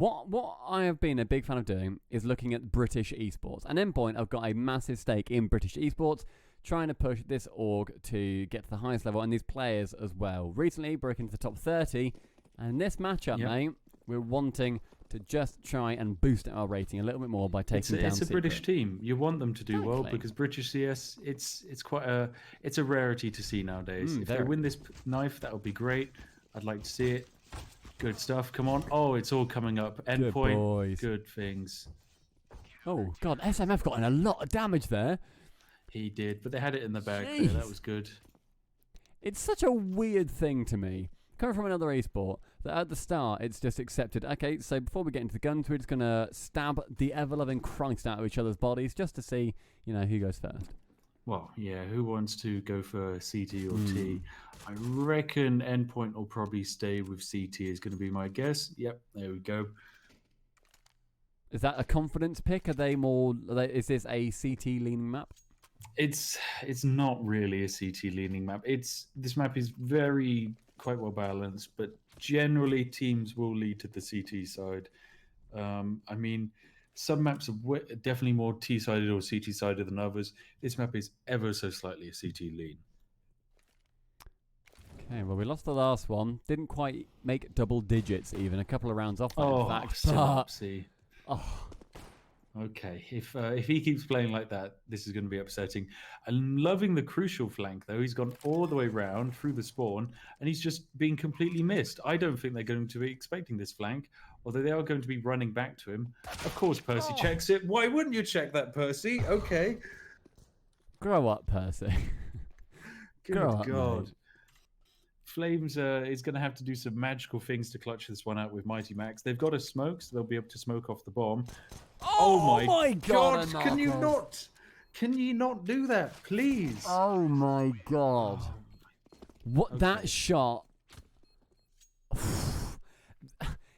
What I have been a big fan of doing is looking at British esports. And Endpoint have got a massive stake in British esports, trying to push this org to get to the highest level, and these players as well. Recently broke into the top 30, and in this matchup, mate, we're wanting to just try and boost our rating a little bit more by taking down It's a British team. You want them to do well because British CS, it's quite a rarity to see nowadays. If they win this knife, that would be great. I'd like to see it. Good stuff. Come on. Oh, it's all coming up. Endpoint. Good things. Oh, God. SMF got in a lot of damage there. He did, but they had it in the bag there. That was good. It's such a weird thing to me, coming from another esport, that at the start it's just accepted. Okay, so before we get into the guns, we're just going to stab the ever-loving Christ out of each other's bodies just to see, who goes first. Well, yeah, who wants to go for CT or T? I reckon Endpoint will probably stay with CT is going to be my guess. Yep, there we go. Is that a confidence pick? Is this a CT leaning map? It's not really a CT leaning map. This map is quite well balanced, but generally teams will lead to the CT side. I mean, some maps are definitely more T-sided or CT-sided than others. This map is ever so slightly a CT lean. Okay, well, we lost the last one. Didn't quite make double digits even. A couple of rounds off that, in fact. Synopsy. Okay, if he keeps playing like that, this is going to be upsetting. I'm loving the crucial flank, though. He's gone all the way round through the spawn, and he's just being completely missed. I don't think they're going to be expecting this flank, although they are going to be running back to him. Of course, Percy checks it. Why wouldn't you check that, Percy? Okay. Grow up, Percy. Grow up, God. Mate. Flames is going to have to do some magical things to clutch this one out with Mighty Max. They've got a smoke, so they'll be able to smoke off the bomb. Oh my God! Can you not? Can you not do that, please? Oh my God! What that shot?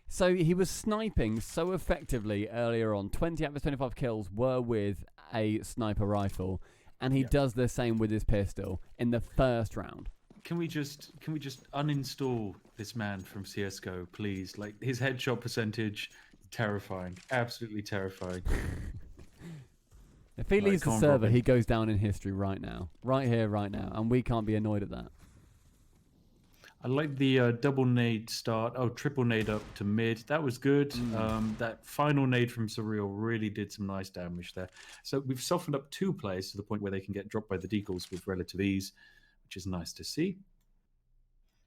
So he was sniping so effectively earlier on. 20 out of his 25 kills were with a sniper rifle, and he does the same with his pistol in the first round. Can we just uninstall this man from CSGO, please? Like, his headshot percentage, terrifying, absolutely terrifying. If he leaves the server, he goes down in history right now, right here, right now, and we can't be annoyed at that. I like the double nade start. Oh, triple nade up to mid. That was good. That final nade from Surreal really did some nice damage there. So we've softened up 2 players to the point where they can get dropped by the deagles with relative ease, which is nice to see.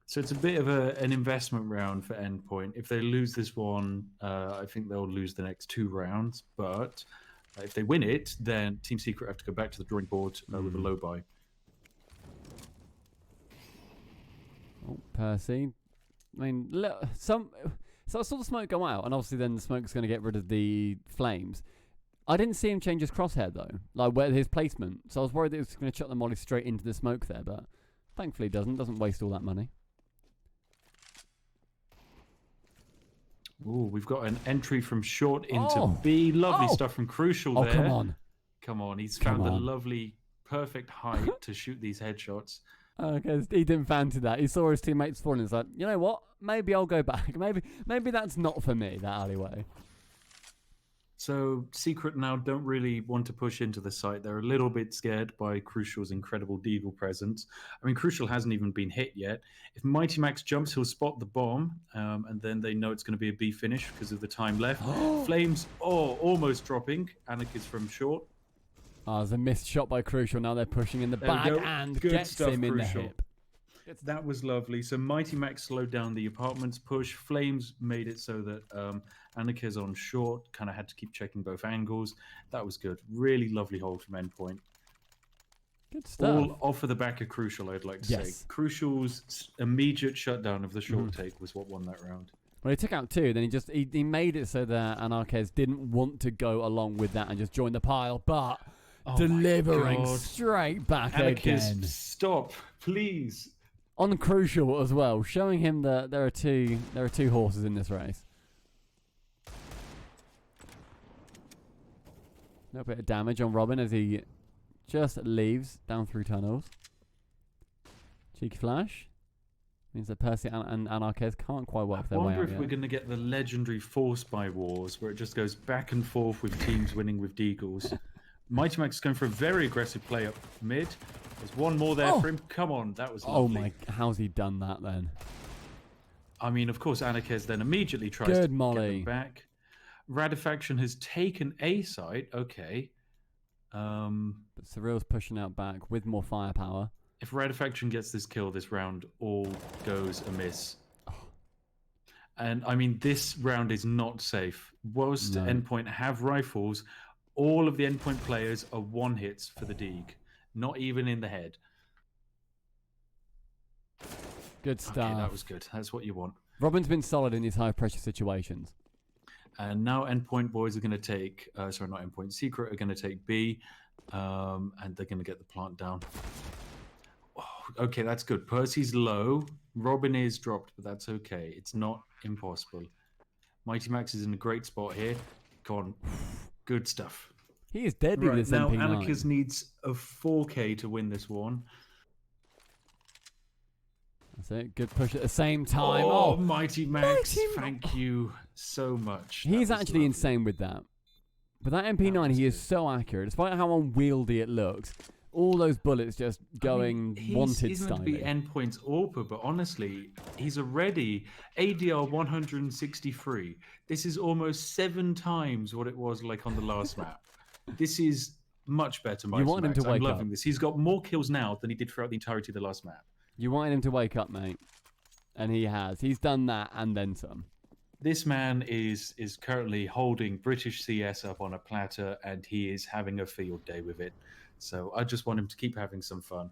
So it's a bit of an investment round for Endpoint. If they lose this one, I think they'll lose the next 2 rounds. But if they win it, then Team Secret have to go back to the drawing board with a low buy. Oh, Percy. I mean, look, so I saw the smoke go out, and obviously then the smoke's going to get rid of the flames. I didn't see him change his crosshair, though, like where his placement. So I was worried that he was going to chuck the molly straight into the smoke there, but thankfully he doesn't waste all that money. Ooh, we've got an entry from short into B. Lovely stuff from Crucial there. Come on. Come on, he's found the lovely, perfect height to shoot these headshots. Okay, he didn't fancy that. He saw his teammates falling. He's like, you know what? Maybe I'll go back. Maybe that's not for me, that alleyway. So Secret now don't really want to push into the site. They're a little bit scared by Crucial's incredible deagle presence. I mean, Crucial hasn't even been hit yet. If Mighty Max jumps, he'll spot the bomb, and then they know it's going to be a B finish because of the time left. Flames, almost dropping. Anik is from short. There's a missed shot by Crucial. Now they're pushing in the back and gets him in the hip. That was lovely. So Mighty Max slowed down the apartments push. Flames made it so that Anika's on short, kind of had to keep checking both angles. That was good. Really lovely hold from Endpoint. Good stuff. All off of the back of Crucial, I'd like to say. Crucial's immediate shutdown of the short take was what won that round. Well, he took out 2, then he made it so that Anarchez didn't want to go along with that and just join the pile, but delivering straight back again. Stop, please. On Crucial as well, showing him that there are two horses in this race. A little bit of damage on Robin as he just leaves down through tunnels. Cheeky flash. Means that Percy and Anarchist can't quite work their I way wonder out if yet. we're going to get the legendary Force by Wars, where it just goes back and forth with teams winning with Deagles. Mighty Max is going for a very aggressive play up mid. There's one more there for him. Come on, that was lovely. Oh my, how's he done that then? I mean, of course, Anarchist then immediately tries Good to molly. get them back. Radifaction has taken A site. Okay. But Surreal's pushing out back with more firepower. If Radifaction gets this kill this round, all goes amiss. And I mean, this round is not safe. Whilst Endpoint have rifles, all of the Endpoint players are one hits for the Deag, not even in the head. Good stuff. Okay, that was good. That's what you want. Robin's been solid in these high pressure situations. And now Endpoint boys are going to take, sorry, not Endpoint, Secret are going to take B, and they're going to get the plant down. Oh, okay, that's good. Percy's low. Robin is dropped, but that's okay. It's not impossible. Mighty Max is in a great spot here. Go on. Good stuff. He is deadly with this now MP9. Anarchist needs a 4K to win this one. That's it. Good push at the same time. Oh, Mighty Max, thank you so much. He's actually insane with that. But that MP9, he is so accurate. Despite how unwieldy it looks, all those bullets just going wanted style. He's meant to be Endpoint's AWPer, but honestly, he's already ADR 163. This is almost 7 times what it was like on the last map. This is much better, Mighty Max. You want him to wake up. I'm loving this. He's got more kills now than he did throughout the entirety of the last map. You wanted him to wake up, mate. And he has. He's done that and then some. This man is currently holding British CS up on a platter, and he is having a field day with it. So I just want him to keep having some fun.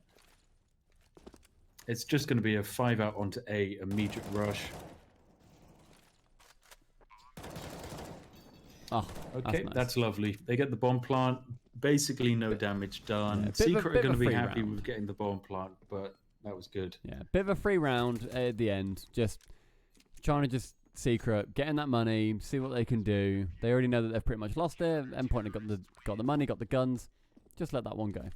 It's just going to be a 5 out onto A, immediate rush. Oh, okay, nice. That's lovely. They get the bomb plant. Basically no damage done. Yeah, Secret are going to be happy round. with getting the bomb plant, but that was good. Yeah, bit of a free round at the end. Just trying to just Secret, getting that money, see what they can do. They already know that they've pretty much lost it. Endpoint have got the money, got the guns. Just let that one go.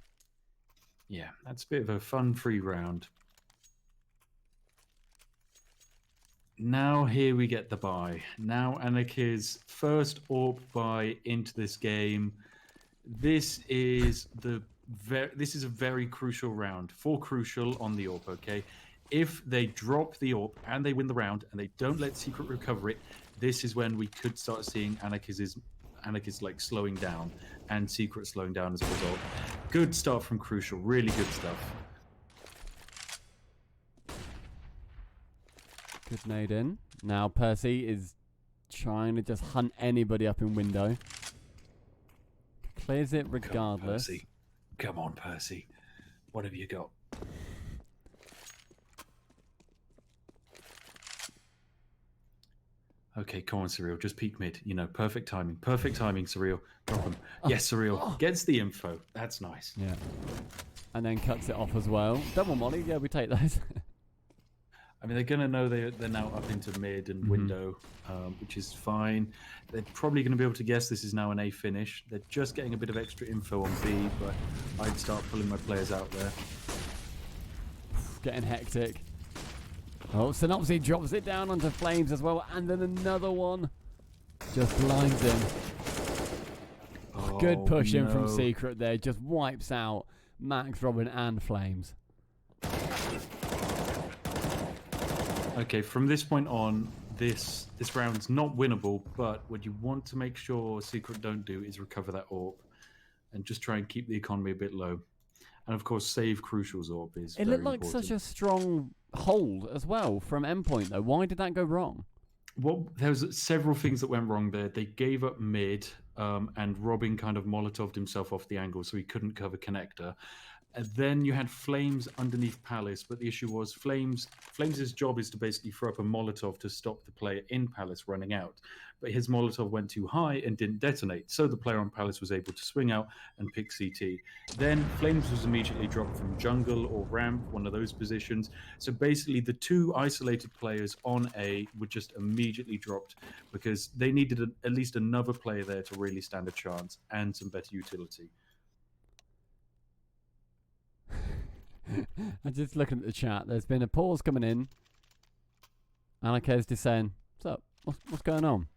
Yeah, that's a bit of a fun free round. Now here we get the buy. Now Anarchist's first AWP buy into this game. This is a very crucial round. For crucial on the AWP, okay? If they drop the AWP and they win the round and they don't let Secret recover it, this is when we could start seeing Anarchist like slowing down and Secret slowing down as a result. Good start from Crucial, really good stuff. Good nade in. Now Percy is trying to just hunt anybody up in window. Clears it regardless. Come on, Percy. What have you got? Okay, come on, Surreal. Just peek mid. You know, perfect timing. Perfect timing, Surreal. Drop him. Yes, Surreal. Gets the info. That's nice. Yeah. And then cuts it off as well. Double molly. Yeah, we take those. I mean, they're going to know they're now up into mid and window, which is fine. They're probably going to be able to guess this is now an A finish. They're just getting a bit of extra info on B, but I'd start pulling my players out there. Getting hectic. Oh, Synopsy drops it down onto Flames as well, and then another one. Just blinds him. Good push in from Secret there. Just wipes out Max, Robin, and Flames. Okay, from this point on, this round's not winnable, but what you want to make sure Secret don't do is recover that AWP and just try and keep the economy a bit low. And of course, save Crucial's AWP is It looked like such a strong hold as well from Endpoint, though. Why did that go wrong? Well, there was several things that went wrong there. They gave up mid, and Robin kind of Molotov'd himself off the angle, so he couldn't cover connector. And then you had Flames underneath Palace, but the issue was Flames' job is to basically throw up a Molotov to stop the player in Palace running out. But his Molotov went too high and didn't detonate, so the player on Palace was able to swing out and pick CT. Then Flames was immediately dropped from jungle or ramp, one of those positions. So basically the two isolated players on A were just immediately dropped because they needed at least another player there to really stand a chance and some better utility. I'm just looking at the chat. There's been a pause coming in Alakez just saying, "What's up? What's going on?"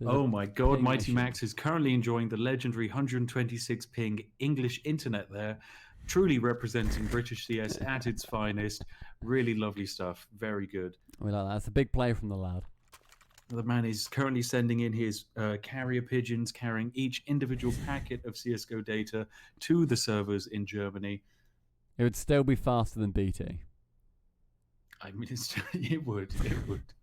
Oh my god, ping Mighty issue. Max is currently enjoying the legendary 126 ping English internet there, truly representing British CS at its finest. Really lovely stuff. Very good. We like that. It's a big play from the lad. The man is currently sending in his carrier pigeons carrying each individual packet of CSGO data to the servers in Germany. It would still be faster than BT. I mean, it would. It would.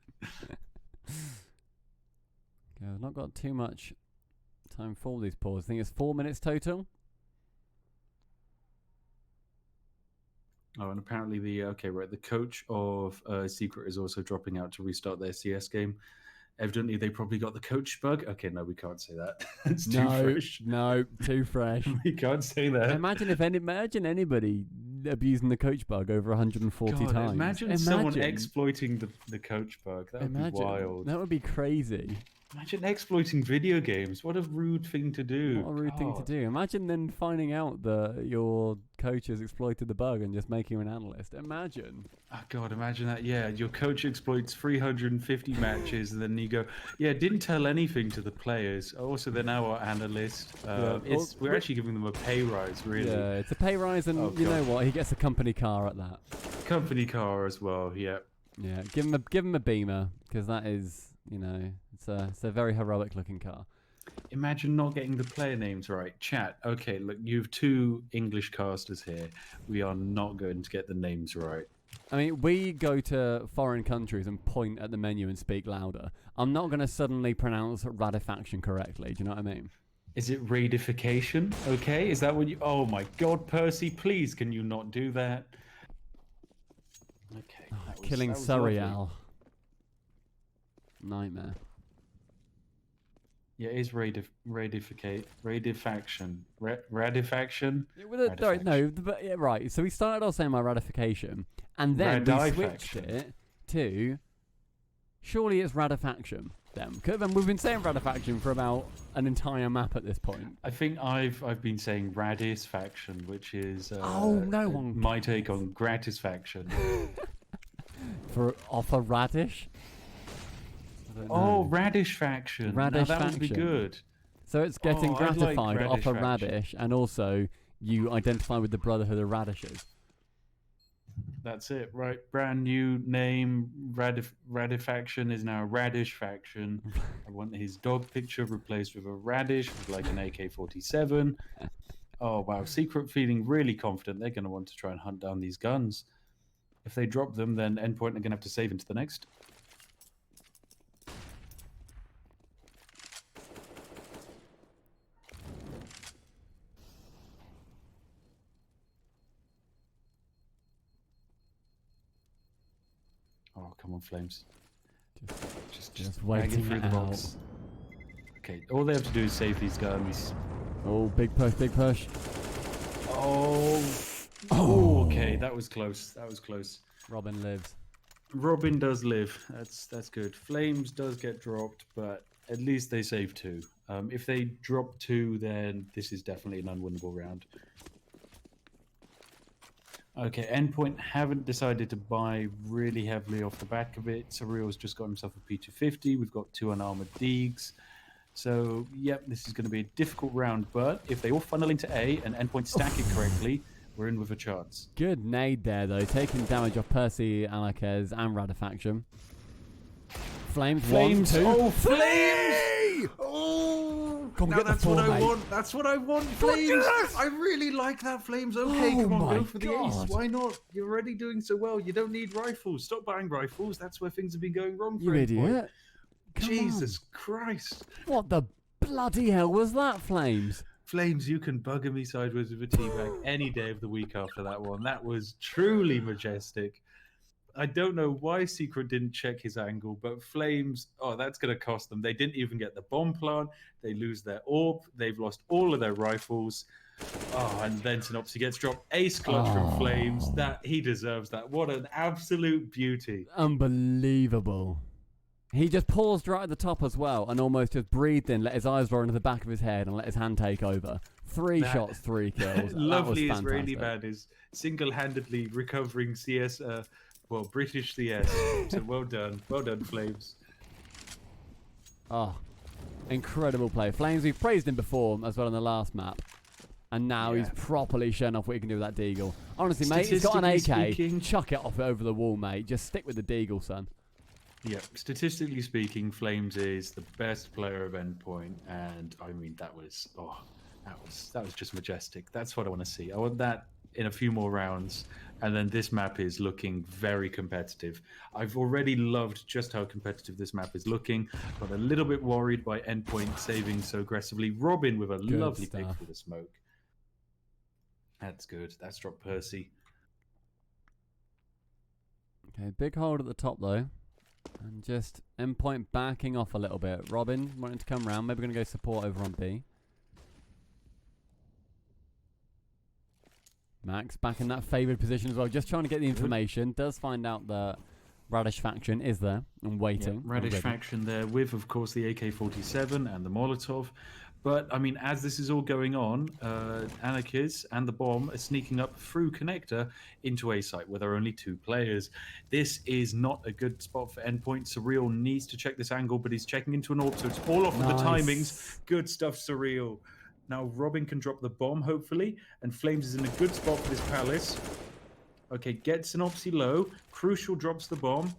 Okay, I've not got too much time for these pause. I think it's 4 minutes total. Oh, and apparently the coach of Secret is also dropping out to restart their CS game. Evidently, they probably got the coach bug. Okay, no, we can't say that. It's too fresh. No, too fresh. We can't say that. Imagine anybody abusing the coach bug over 140 God, times. Imagine someone exploiting the coach bug. That would be wild. That would be crazy. Imagine exploiting video games. What a rude thing to do. What a rude thing to do. Imagine then finding out that your coach has exploited the bug and just making you an analyst. Imagine. Oh, God, imagine that. Yeah, your coach exploits 350 matches and then you go, yeah, didn't tell anything to the players. Also, they're now our analyst. We're actually giving them a pay rise, really. Yeah, it's a pay rise and you know what? He gets a company car at that. Company car as well, yeah. Yeah, give him a Beamer because that is, you know, it's a very heroic looking car. Imagine not getting the player names right. Chat, okay, look, you have two English casters here. We are not going to get the names right. I mean, we go to foreign countries and point at the menu and speak louder. I'm not going to suddenly pronounce radifaction correctly. Do you know what I mean? Is it radification? Okay, is that what you... Oh my god, Percy, please, can you not do that? Okay. Killing Surreal. Nightmare. Yeah, it is radifaction. Radifaction. Right. So we started off saying my ratification, and then we switched it to. Surely it's radifaction. Then we've been saying radifaction for about an entire map at this point. I think I've been saying radisfaction, which is my take on gratisfaction. For offer radish. Oh, radish faction. That would be good. So it's getting gratified off a radish, and also you identify with the Brotherhood of Radishes. That's it, right? Brand new name. Radifaction is now Radish faction. I want his dog picture replaced with a radish with like an AK-47. Oh wow, Secret feeling really confident. They're going to want to try and hunt down these guns. If they drop them, then Endpoint are going to have to save into the next. Oh, come on, Flames. Just waiting through the box. Okay, all they have to do is save these guns. Oh, big push, big push. Oh, okay, that was close. That was close. Robin lives. Robin does live. That's good. Flames does get dropped, but at least they save two. If they drop two, then this is definitely an unwinnable round. Okay, Endpoint haven't decided to buy really heavily off the back of it. Surreal's just got himself a P250. We've got two unarmored Deegs. So, yep, this is going to be a difficult round. But if they all funnel into A and Endpoint stack it correctly, we're in with a chance. Good nade there, though. Taking damage off Percy, Alakez, and Radifaction. Flames. One, two. Oh, Flames! Oh, now that's what I want. That's what I want, Flames. I really like that, Flames. Okay, come on, go for the ace. Why not? You're already doing so well. You don't need rifles. Stop buying rifles. That's where things have been going wrong for you idiot. Jesus Christ. What the bloody hell was that, Flames? Flames, you can bugger me sideways with a teabag any day of the week after that one. That was truly majestic. I don't know why Secret didn't check his angle, but Flames, that's going to cost them. They didn't even get the bomb plant. They lose their AWP. They've lost all of their rifles. Oh, and then Synopsy gets dropped. Ace clutch from Flames. That he deserves that. What an absolute beauty. Unbelievable. He just paused right at the top as well and almost just breathed in, let his eyes roll into the back of his head and let his hand take over. 3 shots, 3 kills. Lovely Israeli man is single-handedly recovering CS Well, British CS. So well done, Flames. Oh, incredible play. Flames, we've praised him before as well in the last map. And now he's properly shown off what he can do with that deagle. Honestly, mate, he's got an AK. Chuck it off over the wall, mate. Just stick with the deagle, son. Yeah, statistically speaking, Flames is the best player of Endpoint, and I mean that was just majestic. That's what I want to see. I want that in a few more rounds, and then this map is looking very competitive. I've already loved just how competitive this map is looking. Got a little bit worried by Endpoint saving so aggressively. Robin with a lovely pick for the smoke. That's good. That's dropped Percy. Okay, big hold at the top though. And just Endpoint backing off a little bit. Robin wanting to come round. Maybe going to go support over on B. Max back in that favoured position as well. Just trying to get the information. Does find out that Radish faction is there and waiting. Yeah, Radish faction there with, of course, the AK-47 and the Molotov. But, I mean, as this is all going on, Anarchiz and the bomb are sneaking up through Connector into A site where there are only 2 players. This is not a good spot for Endpoint. Surreal needs to check this angle, but he's checking into an AWP, so it's all off with the timings. Good stuff, Surreal. Now Robin can drop the bomb, hopefully, and Flames is in a good spot for this Palace. Okay, gets an Opsy low. Crucial drops the bomb.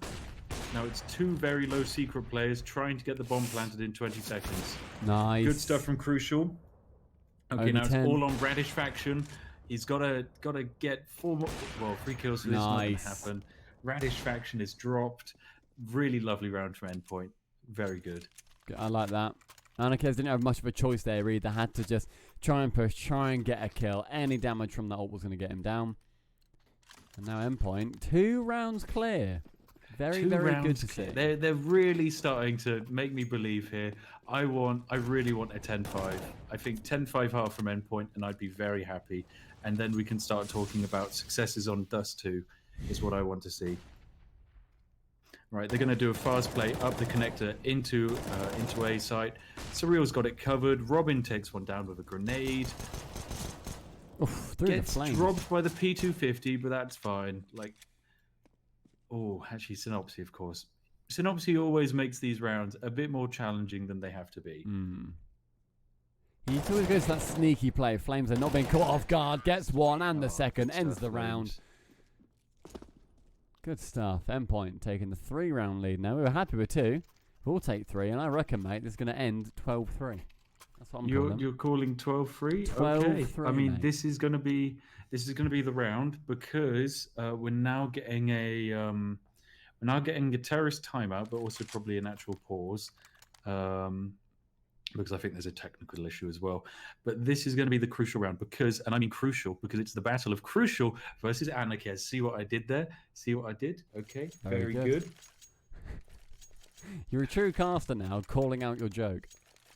Now it's 2 very low secret players trying to get the bomb planted in 20 seconds. Nice. Good stuff from Crucial. Okay, Only now 10. it's all on Radish faction. He's gotta get 4 more. Well, 3 kills for this is not gonna happen. Radish faction is dropped. Really lovely round from Endpoint. Very good. I like that. Anarchiz didn't have much of a choice there either. Had to just try and push, try and get a kill. Any damage from that ult was going to get him down. And now Endpoint, 2 rounds clear. Very good to see. They're really starting to make me believe here. I really want a 10-5. I think 10-5 half from Endpoint, and I'd be very happy. And then we can start talking about successes on Dust 2, is what I want to see. Right, they're going to do a fast play up the connector into A site. Surreal's got it covered. Robin takes one down with a grenade. Oof, Gets dropped by the P250, but that's fine. Like, oh, actually, Synopsy, of course. Synopsy always makes these rounds a bit more challenging than they have to be. He always goes for that sneaky play. Flames are not being caught off guard. Gets one and the second. Ends the round. Good stuff. Endpoint taking the 3-round lead now. We were happy with 2. We'll take 3, and I reckon, mate, this is going to end 12-3. That's what I'm calling. You're calling 12-3? 12-3. Okay. I mean, mate. this is going to be the round because we're now getting a terrorist timeout, but also probably an actual pause. Because I think there's a technical issue as well. But this is going to be the crucial round because, and I mean crucial, because it's the battle of Crucial versus Anarchiz. See what I did there? See what I did? Okay, very good. You're a true caster now, calling out your joke.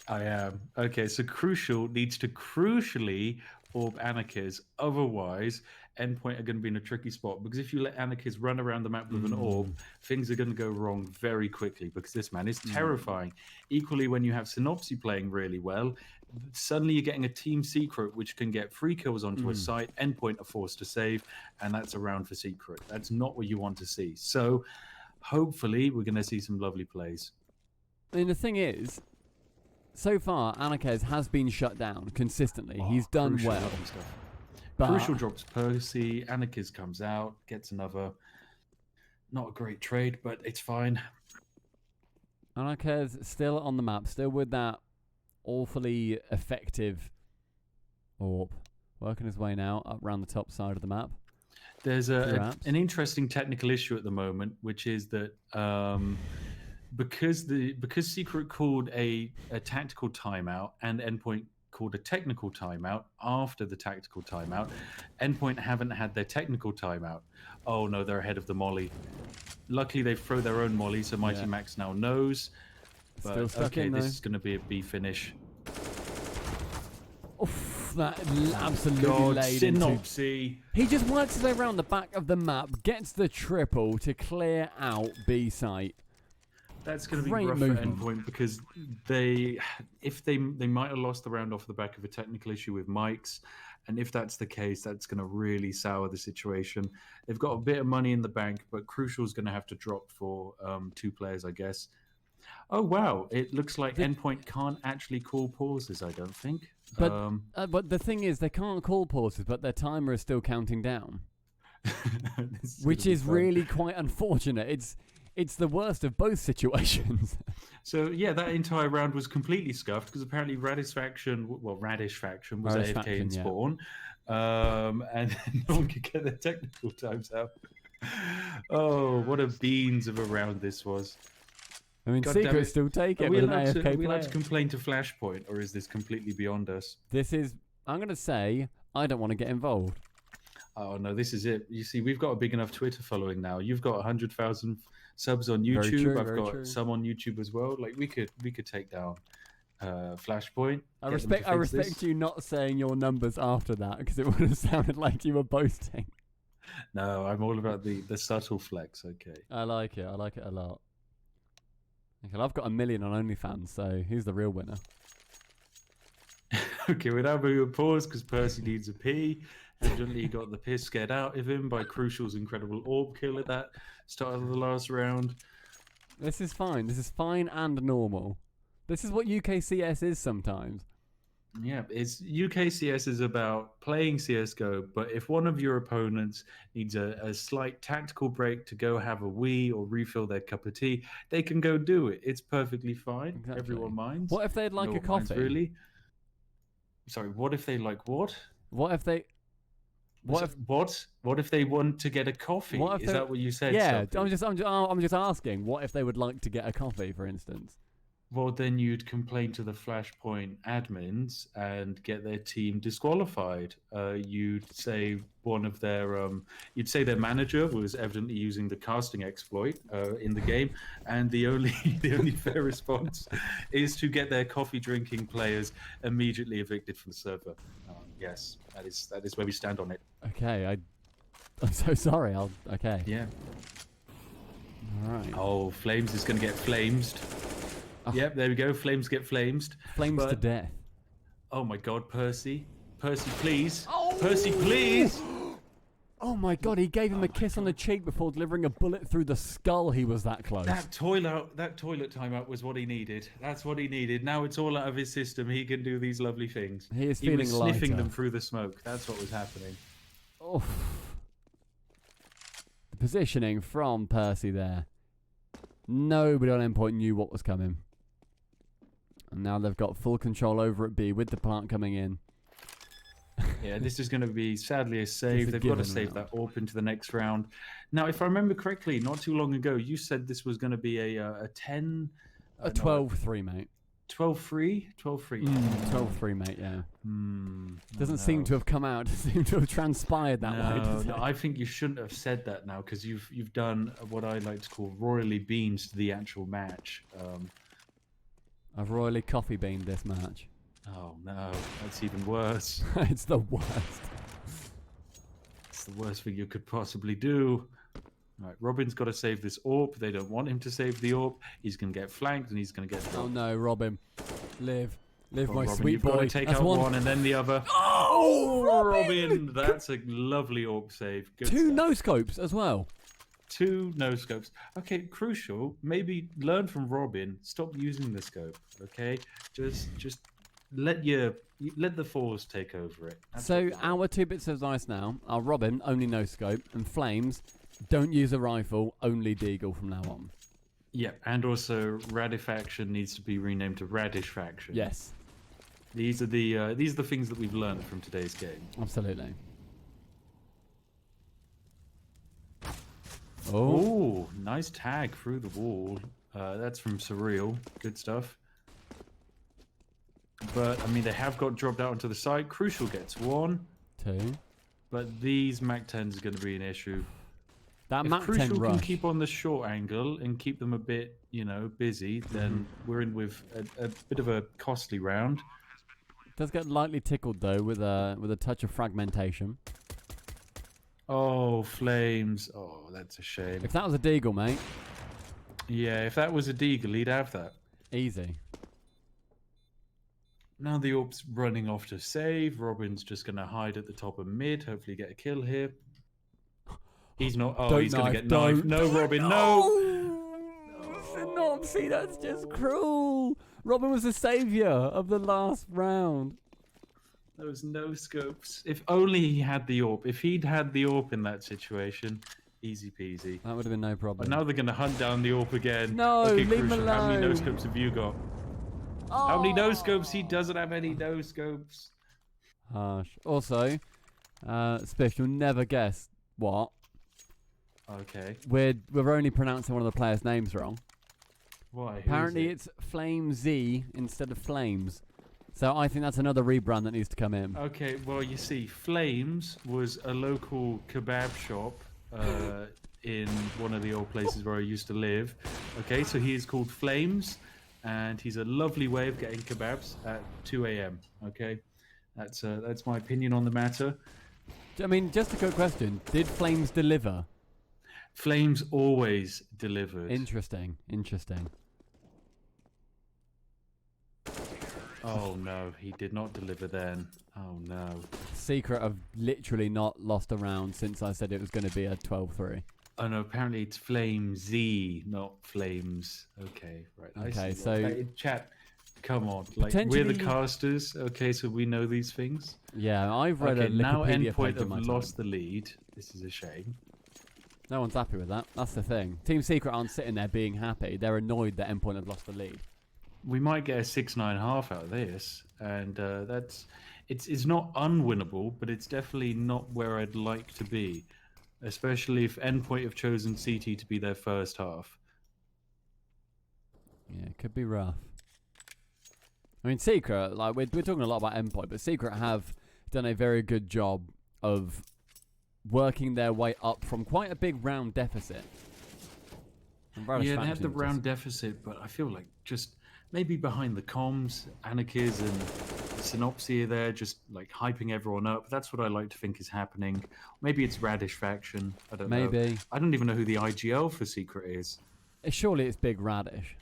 I am. Okay, so Crucial needs to crucially orb Anarchiz. Otherwise, Endpoint are going to be in a tricky spot because if you let Anarchiz run around the map with an orb, things are going to go wrong very quickly because this man is terrifying. Equally, when you have Synopsy playing really well, suddenly you're getting a team secret which can get 3 kills onto a site, Endpoint are forced to save, and that's a round for secret. That's not what you want to see. So hopefully we're going to see some lovely plays. I mean, the thing is, so far, Anarchiz has been shut down consistently. He's done well. But Crucial drops Percy, Anarchiz comes out, gets another. Not a great trade, but it's fine. Anarchiz still on the map, still with that awfully effective AWP. Working his way now up around the top side of the map. There's an interesting technical issue at the moment, which is that because Secret called a tactical timeout and Endpoint called a technical timeout after the tactical timeout, Endpoint haven't had their technical timeout. Oh no, they're ahead of the molly. Luckily they throw their own molly, so Mighty Max now knows. But still stuck in, this is going to be a B finish. Oof, that absolutely laid into. He just works his way around the back of the map, gets the triple to clear out B site. That's going to be Great rough movement. for Endpoint because they might have lost the round off the back of a technical issue with mics, and if that's the case, that's going to really sour the situation. They've got a bit of money in the bank, but Crucial's going to have to drop for 2 players, I guess. Oh wow! It looks like Endpoint can't actually call pauses. I don't think. But the thing is, they can't call pauses, but their timer is still counting down, which is really quite unfortunate. It's the worst of both situations. So yeah, that entire round was completely scuffed because apparently Radish Faction was AFK in spawn, and no one could get their technical times out. Oh, what a beans of a round this was! I mean, Secret still take it with an AFK player. Are we allowed to complain to Flashpoint, or is this completely beyond us? I'm going to say, I don't want to get involved. Oh no, this is it. You see, we've got a big enough Twitter following now. You've got 100,000 subs on YouTube. I've got some on YouTube as well. Like we could take down Flashpoint. I respect you not saying your numbers after that because it would have sounded like you were boasting. No, I'm all about the subtle flex. Okay. I like it. I like it a lot. Okay, I've got 1 million on OnlyFans, so who's the real winner? Okay, we're now moving pause because Percy needs a pee. Evidently, he got the piss scared out of him by Crucial's incredible orb kill at that start of the last round. This is fine. This is fine and normal. This is what UKCS is sometimes. Yeah, UKCS is about playing CSGO, but if one of your opponents needs a slight tactical break to go have a wee or refill their cup of tea, they can go do it. It's perfectly fine. Exactly. Everyone minds. What if they'd like a coffee? Minds, really? Sorry, what if they like what? What if they... What if they want to get a coffee? Is that what you said? Yeah, I'm just asking. What if they would like to get a coffee, for instance? Well, then you'd complain to the Flashpoint admins and get their team disqualified. You'd say you'd say their manager was evidently using the casting exploit in the game, and the only fair response is to get their coffee drinking players immediately evicted from the server. Yes, that is where we stand on it. Okay, I'm so sorry. Okay. Yeah. All right. Oh, Flames is going to get flamesed. Oh. Yep, there we go. Flames get flames. Flames to death. Oh my God, Percy. Percy, please. Oh! Percy, please. Oh my God, he gave him a kiss on the cheek before delivering a bullet through the skull. He was that close. That toilet timeout was what he needed. That's what he needed. Now it's all out of his system. He can do these lovely things. He is feeling lighter. He was sniffing them through the smoke. That's what was happening. Oh. The positioning from Percy there. Nobody on Endpoint knew what was coming. And now they've got full control over at B with the plant coming in. Yeah, this is going to be sadly a save. They've got to save that AWP into the next round. Now, if I remember correctly, not too long ago, you said this was going to be a 10... a 12-3, mate. 12-3? 12-3. 12-3, mate, yeah. Doesn't seem to have come out. Doesn't seem to have transpired that way. No, I think you shouldn't have said that now because you've done what I like to call royally beans to the actual match. I've royally coffee beaned this match. Oh no, that's even worse. It's the worst. It's the worst thing you could possibly do. All right, Robin's got to save this AWP. They don't want him to save the AWP. He's going to get flanked and he's going to get dropped. Oh no, Robin. Live, my Robin, sweet boy. You've got to take out one and then the other. Oh, Robin! That's a lovely AWP save. Good 2 stuff. no-scopes as well. 2 no-scopes. Okay, Crucial. Maybe learn from Robin. Stop using the scope, okay? Just let the force take over it. That's so our 2 bits of advice now are Robin, only no-scope, and Flames, don't use a rifle, only Deagle from now on. Yeah, and also Radish Faction needs to be renamed to Radish Faction. Yes. These are the things that we've learned from today's game. Absolutely. Oh, nice tag through the wall. That's from Surreal. Good stuff. But, I mean, they have got dropped out onto the side. Crucial gets 1. 2. But these MAC-10s are going to be an issue. That if MAC-10 Crucial rush can keep on the short angle and keep them a bit, busy, then we're in with a bit of a costly round. Does get lightly tickled, though, with a touch of fragmentation. Oh, Flames. Oh, that's a shame. If that was a Deagle, mate. Yeah, if that was a deagle, he'd have that. Easy. Now the Orb's running off to save. Robin's just going to hide at the top of mid. Hopefully get a kill here. He's not. Oh, Don't he's going to knife, get knifed. No, Robin, no! Synopsy, that's just cruel. Robin was the saviour of the last round. Those no scopes. If only he had the Orb. If he'd had the Orb in that situation, easy peasy. That would have been no problem. But now they're going to hunt down the Orb again. No, okay, leave him Crucial, how many no alone. scopes have you got? Oh. How many no scopes? He doesn't have any no scopes. Harsh. Also, Spish, you'll never guess what. Okay. We're only pronouncing one of the players' names wrong. Why? Who Apparently is it? it's Flame Z instead of Flames. So I think that's another rebrand that needs to come in. Okay, well, you see, Flames was a local kebab shop in one of the old places where I used to live. Okay, so he is called Flames, and he's a lovely way of getting kebabs at 2 a.m. Okay, that's my opinion on the matter. I mean, just a quick question. Did Flames deliver? Flames always delivered. Interesting. Oh no, he did not deliver then. Oh no. Secret of literally not lost a round since I said it was going to be a 12-3. Oh no, apparently it's Flame Z, not Flames. Okay, right. Okay, I see. so Chat, come on. Like, we're the casters, okay, so we know these things. yeah, I've read Okay, a now Wikipedia Endpoint page in my have time. lost the lead. This is a shame. No one's happy with that. That's the thing. Team Secret aren't sitting there being happy. They're annoyed that Endpoint have lost the lead. We might get a 6-9 half out of this, and it's not unwinnable, but it's definitely not where I'd like to be, especially if Endpoint have chosen CT to be their first half. Yeah, it could be rough. I mean, Secret, like we're talking a lot about Endpoint, but Secret have done a very good job of working their way up from quite a big round deficit. Yeah, they have the round deficit, but I feel like just maybe behind the comms, Anarchiz and Synopsy are there, just like hyping everyone up. That's what I like to think is happening. Maybe it's Radish faction. I don't know. Maybe. I don't even know who the IGL for Secret is. Surely it's Big Radish.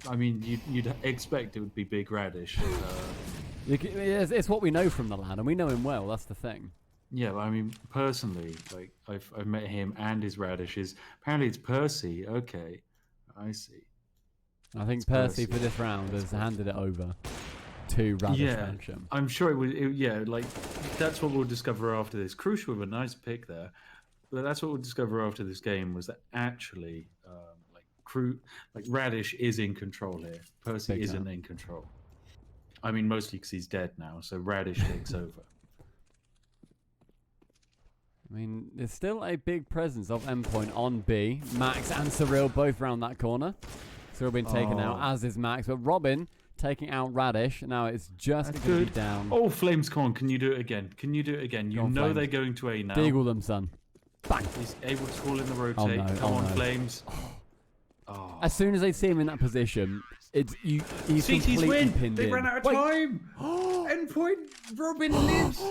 I mean, you'd expect it would be Big Radish. It's what we know from the lad, and we know him well. That's the thing. Yeah, I mean, personally, like I've met him and his radishes. Apparently, it's Percy. Okay, I see. I think It's Percy for this round has handed it over to Radish faction. I'm sure it would. Yeah, like that's what we'll discover after this. Crucial with a nice pick there, but that's what we'll discover after this game was that actually, like Radish is in control here. Percy isn't in control. I mean, mostly because he's dead now, so Radish takes over. I mean, there's still a big presence of Endpoint on B. Max and Surreal both round that corner. Surreal being taken out, as is Max. But Robin taking out Radish. Now it's just going to be down. Oh, Flames, come on. Can you do it again? Can you do it again? You know they're going to A now. Deagle them, son. Bang. He's able to call in the rotate. Oh, no. Come on, Flames. Oh. As soon as they see him in that position, he's CT's completely win. pinned They in. ran out of time. Endpoint. Robin lives.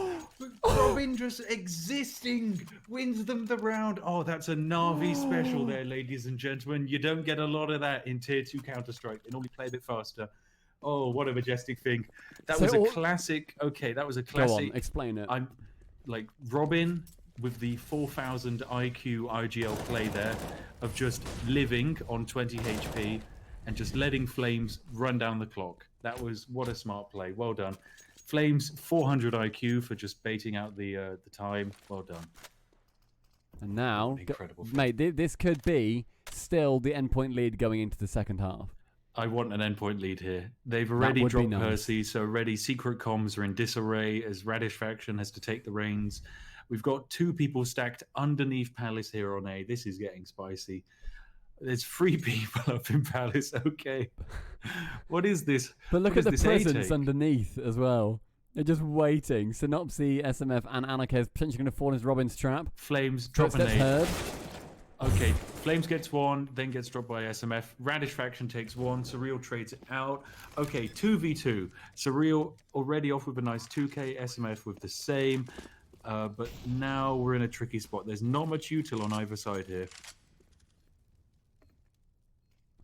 Robin just existing wins them the round. Oh, that's a Na'Vi special there, ladies and gentlemen. You don't get a lot of that in Tier 2 Counter-Strike. They normally play a bit faster. Oh, what a majestic thing. That was a classic. Okay, that was a classic. Go on, explain it. I'm like Robin with the 4,000 IQ IGL play there of just living on 20 HP and just letting Flames run down the clock. That was what a smart play. Well done. Flames 400 IQ for just baiting out the time. Well done. And now, incredible, mate, this could be still the Endpoint lead going into the second half. I want an Endpoint lead here. They've already dropped Percy, so already Secret Comms are in disarray as Radish faction has to take the reins. We've got two people stacked underneath Palace here on A. This is getting spicy. There's 3 people up in Palace. Okay. What is this? But look at the presence underneath as well. They're just waiting. Synopsy, SMF, and Anarchiz potentially going to fall into Robin's trap. Flames drop an A. Heard. Okay, Flames gets 1, then gets dropped by SMF. Radish faction takes 1. Surreal trades it out. Okay, 2v2. Surreal already off with a nice 2k. SMF with the same. But now we're in a tricky spot. There's not much util on either side here.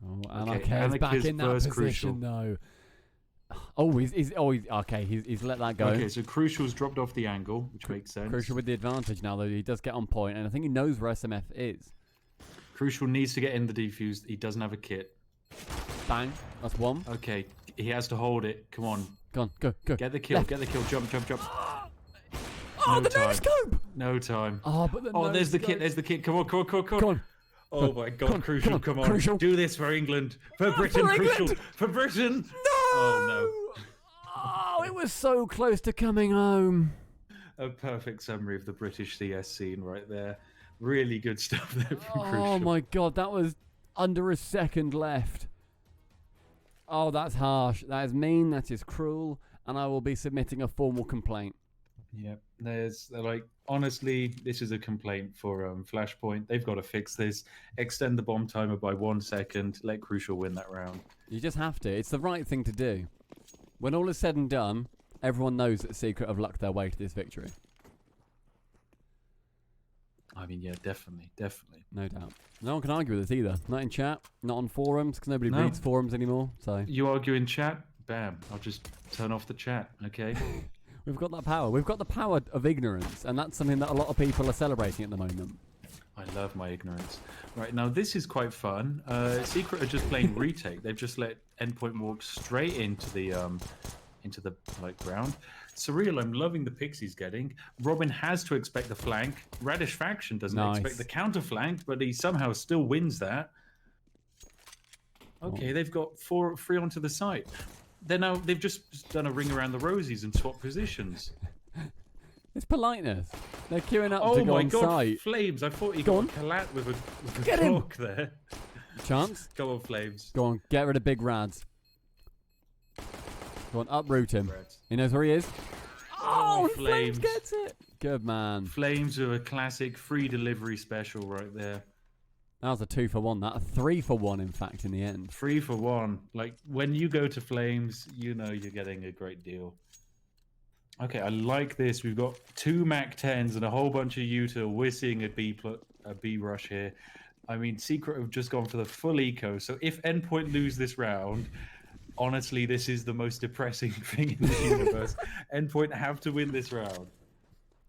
Oh, Okay, Anarchy's back Anarchy's in that first position, though. Oh, he's let that go. Okay, so Crucial's dropped off the angle, which makes sense. Crucial with the advantage now, though. He does get on point, and I think he knows where SMF is. Crucial needs to get in the defuse. He doesn't have a kit. Bang. That's one. Okay, he has to hold it. Come on. Go on, go. Get the kill, Left. get the kill. Jump. Oh, No the time. no-scope! No time. Oh, but There's the kit, there's the kit. Come on. Come on. Oh my God, Crucial, come on. Crucial. Do this for England. For Britain, for Crucial. England. For Britain. No! Oh no. Oh, it was so close to coming home. A perfect summary of the British CS scene right there. Really good stuff there from Crucial. Oh my God, that was under a second left. Oh, that's harsh. That is mean. That is cruel. And I will be submitting a formal complaint. Yep, honestly, this is a complaint for Flashpoint. They've got to fix this. Extend the bomb timer by 1 second. Let Crucial win that round. You just have to. It's the right thing to do. When all is said and done, everyone knows that Secret have lucked their way to this victory. I mean, yeah, definitely. No doubt. No one can argue with this either. Not in chat, not on forums, because nobody reads forums anymore. So you argue in chat, bam, I'll just turn off the chat, okay? We've got that power. We've got the power of ignorance, and that's something that a lot of people are celebrating at the moment. I love my ignorance. Right, now this is quite fun. Secret are just playing retake. They've just let Endpoint walk straight into the ground. Surreal, I'm loving the picks he's getting. Robin has to expect the flank. Radish Faction doesn't expect the counter flank, but he somehow still wins that. Okay, they've got 3 onto the site. They've just done a ring around the rosies and swapped positions. It's politeness. They're queuing up to Oh go my on God, site. Flames! I thought he got Kalat with a Get him! talk there. Chance? Go on, Flames. Go on, get rid of Big Rads. Go on, uproot him. Reds. He knows where he is. Oh, Flames gets it. Good man. Flames are a classic free delivery special right there. That was a 2-for-1. That a 3-for-1, in fact, in the end. 3 for 1. Like, when you go to Flames, you know you're getting a great deal. Okay, I like this. We've got 2 MAC-10s and a whole bunch of Utah. We're seeing a B rush here. I mean, Secret have just gone for the full eco. So if Endpoint lose this round, honestly, this is the most depressing thing in the universe. Endpoint have to win this round.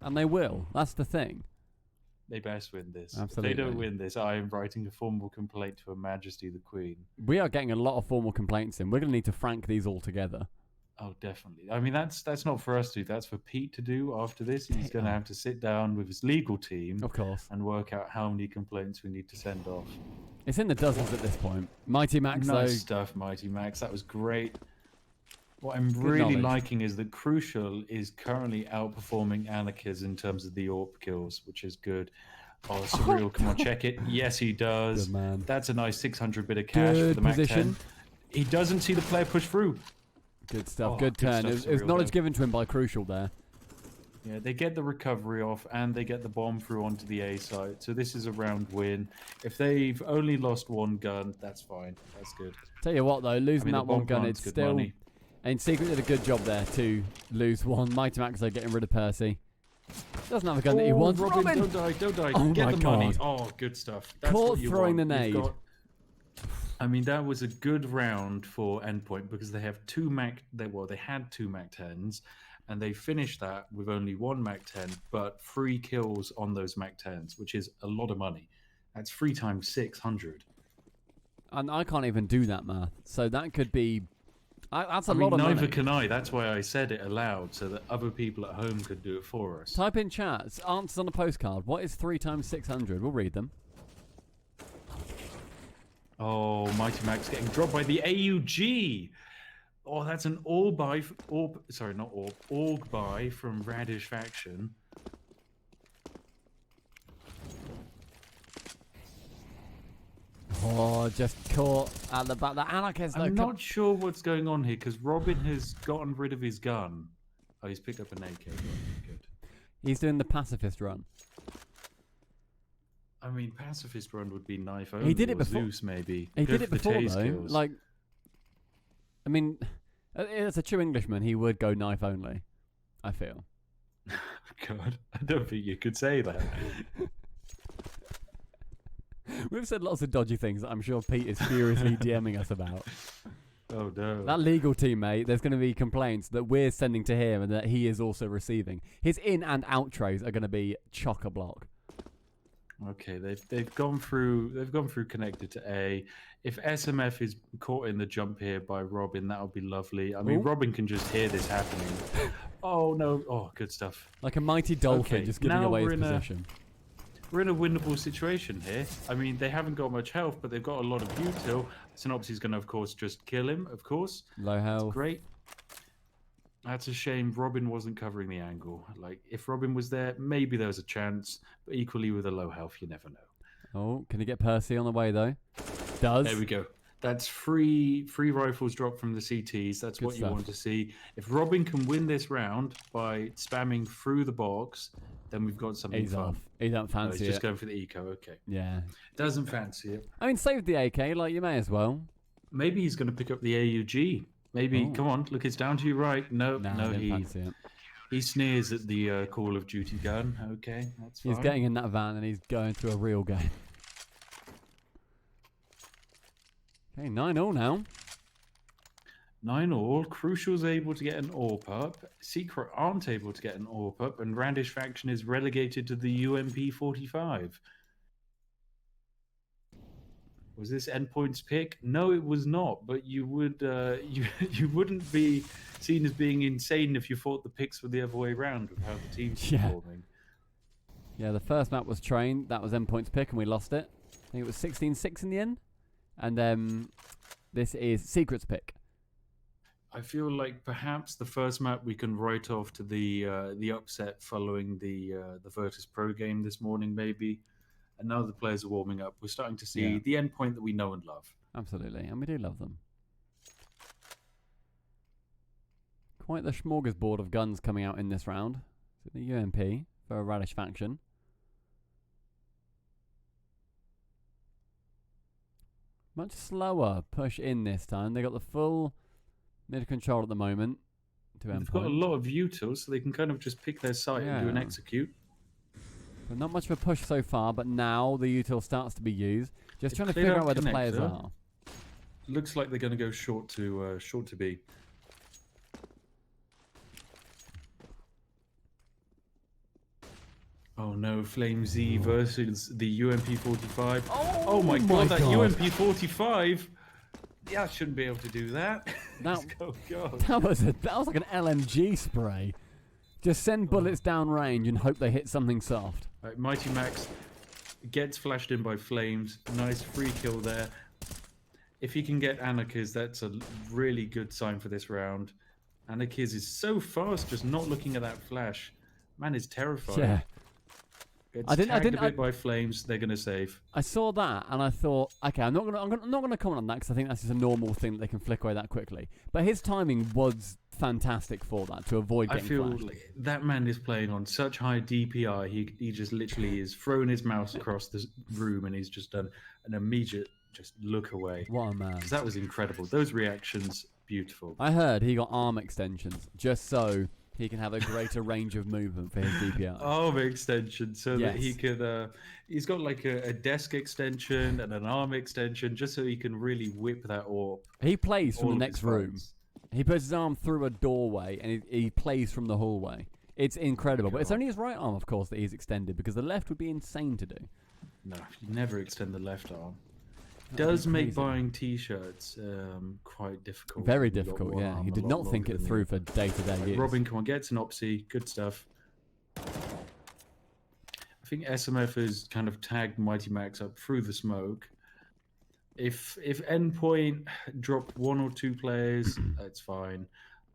And they will. That's the thing. They best win this. Absolutely. If they don't win this, I am writing a formal complaint to Her Majesty the Queen. We are getting a lot of formal complaints in. We're going to need to frank these all together. Oh, definitely. I mean, that's not for us to do. That's for Pete to do after this. He's going to have to sit down with his legal team, of course, and work out how many complaints we need to send off. It's in the dozens at this point. Mighty Max, nice stuff, Mighty Max. That was great. What I'm really liking is that Crucial is currently outperforming Anarchists in terms of the AWP kills, which is good. Oh, Surreal, come on, check it. Yes, he does. Good man. That's a nice 600 bit of cash Good for the position. Mac 10. He doesn't see the player push through. Good stuff. Oh, good turn. stuff, It was Surreal knowledge there. given to him by Crucial there. Yeah, they get the recovery off and they get the bomb through onto the A side. So this is a round win. If they've only lost 1 gun, that's fine. That's good. Tell you what, though, losing the that 1 bomb gun, plant's it's good still... money. And Secret did a good job there to lose 1. Mighty Max are getting rid of Percy. Doesn't have a gun that he wants. Robin, don't die, don't die. Oh Get my the money. God. Oh, good stuff. That's Caught what you throwing want. the You've nade. got- I mean, that was a good round for Endpoint because they have 2 Mac. They had 2 Mac 10s, and they finished that with only 1 Mac 10, but 3 kills on those Mac 10s, which is a lot of money. That's 3 times 600. And I can't even do that math. So that could be... that's a lot of neither money. can I. That's why I said it aloud, so that other people at home could do it for us. Type in chat. Answers on a postcard. What is 3 times 600? We'll read them. Oh, Mighty Max getting dropped by the AUG. Oh, that's an org buy from Radish Faction. Oh, just caught at the back. The Anarchist, though. I'm not sure what's going on here because Robin has gotten rid of his gun. Oh, he's picked up an AK. Good. He's doing the pacifist run. I mean, pacifist run would be knife only. He did it or before. Zeus, maybe. He Go did it for the before, tase though. kills. Like, I mean, as a true Englishman, he would go knife only, I feel. God, I don't think you could say that. We've said lots of dodgy things that I'm sure Pete is furiously DMing us about. Oh no. That legal teammate, there's going to be complaints that we're sending to him and that he is also receiving. His in and outros are going to be chock-a-block. Okay, they've gone through connected to A. If SMF is caught in the jump here by Robin, that would be lovely. I mean, Ooh. Robin can just hear this happening. Oh no! Oh, good stuff. Like a mighty dolphin, Okay, just giving now away we're his in a- position. We're in a winnable situation here. I mean, they haven't got much health, but they've got a lot of util. Synopsis is going to, of course, just kill him, of course. Low health. Great. That's a shame Robin wasn't covering the angle. Like, if Robin was there, maybe there was a chance. But equally, with a low health, you never know. Oh, can he get Percy on the way, though? Does. There we go. That's free rifles dropped from the CTs. That's Good what stuff. you want to see. If Robin can win this round by spamming through the box, then we've got something He's fun. off. He don't No, fancy he's just it. going for the eco. Okay. Yeah. Doesn't fancy it. I mean, save the AK, like, you may as well. Maybe he's going to pick up the AUG. Maybe. Oh. Come on. Look, it's down to you right. No, Nah, no, didn't fancy it. he sneers at the Call of Duty gun. Okay, that's fine. He's getting in that van and he's going to a real game. Okay, 9-0 now. 9-all. Crucial's able to get an AWP up. Secret aren't able to get an AWP up, and Randish faction is relegated to the UMP 45. Was this Endpoint's pick? No, it was not. But you would you wouldn't be seen as being insane if you thought the picks were the other way around with how the team's Yeah. performing. Yeah, the first map was trained. That was Endpoint's pick and we lost it. I think it was 16-6 in the end. And this is Secret's pick. I feel like perhaps the first map we can write off to the upset following the Virtus Pro game this morning, maybe. And now the players are warming up. We're starting to see the Endpoint that we know and love. Absolutely, and we do love them. Quite the smorgasbord of guns coming out in this round. So the UMP for a Radish faction. Much slower push in this time. They got the full mid control at the moment. To They've got a lot of utils, so they can kind of just pick their site and do an Yeah. execute. But not much of a push so far, but now the util starts to be used. Just They trying to cleared figure out out where the players connector. are. Looks like they're going to go short to B. Oh no, Flame Z versus the UMP 45. Oh my god, that UMP 45! Yeah, I shouldn't be able to do that. That, Oh god. that was like an LMG spray. Just send bullets down range and hope they hit something soft. Right, Mighty Max gets flashed in by Flames. Nice free kill there. If he can get Anakiz, that's a really good sign for this round. Anakiz is so fast, just not looking at that flash. Man is terrified. Yeah. Gets I didn't- tagged a bit by Flames. They're gonna save. I saw that and I thought, okay, I'm not gonna comment on that because I think that's just a normal thing that they can flick away that quickly. But his timing was fantastic for that to avoid I getting feel flashed. like that man is playing on such high DPI. He just literally has thrown his mouse across the room and he's just done an immediate just look away. What a man! 'Cause that was incredible. Those reactions, beautiful. I heard he got arm extensions just so he can have a greater range of movement for his DPI. Arm extension so that he Yes. could he's got like a desk extension and an arm extension just so he can really whip that orb. He plays from all the of next his room. fights. He puts his arm through a doorway and he plays from the hallway. It's incredible, but it's God. only his right arm, of course, that he's extended because the left would be insane to do. No, you never extend the left arm. That would Does be make crazy. buying t-shirts quite difficult. Very when you've got difficult, one yeah. arm He a did lot not think longer it than through the for day-to-day other. use. Robin, come on, get Synopsy. Good stuff. I think SMF has kind of tagged Mighty Max up through the smoke. If Endpoint drop one or two players, that's fine.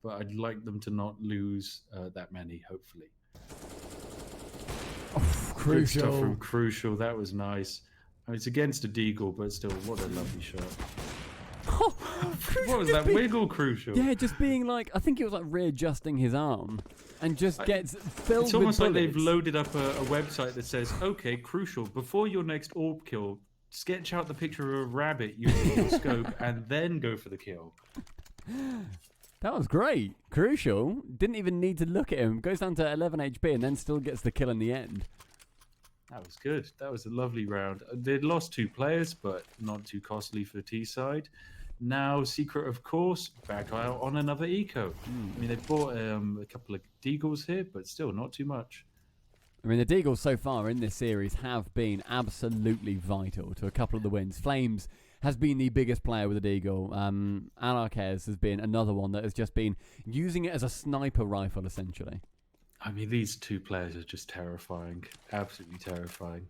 But I'd like them to not lose that many, hopefully. Good stuff Crucial. from Crucial. That was nice. I mean, it's against a deagle, but still, what a lovely shot. What was that wiggle, Crucial? Yeah, just being like, I think it was like readjusting his arm and just gets filled It's with almost like they've bullets. loaded up a website that says, okay, Crucial, before your next orb kill, sketch out the picture of a rabbit using your scope and then go for the kill. That was great. Crucial. Didn't even need to look at him. Goes down to 11 HP and then still gets the kill in the end. That was good. That was a lovely round. They'd lost 2 players, but not too costly for T-side. Now, Secret, of course, back out on another eco. I mean, they bought a couple of Deagles here, but still not too much. I mean, the Deagles so far in this series have been absolutely vital to a couple of the wins. Flames has been the biggest player with a Deagle. Alarquez has been another one that has just been using it as a sniper rifle, essentially. I mean, these 2 players are just terrifying. Absolutely terrifying.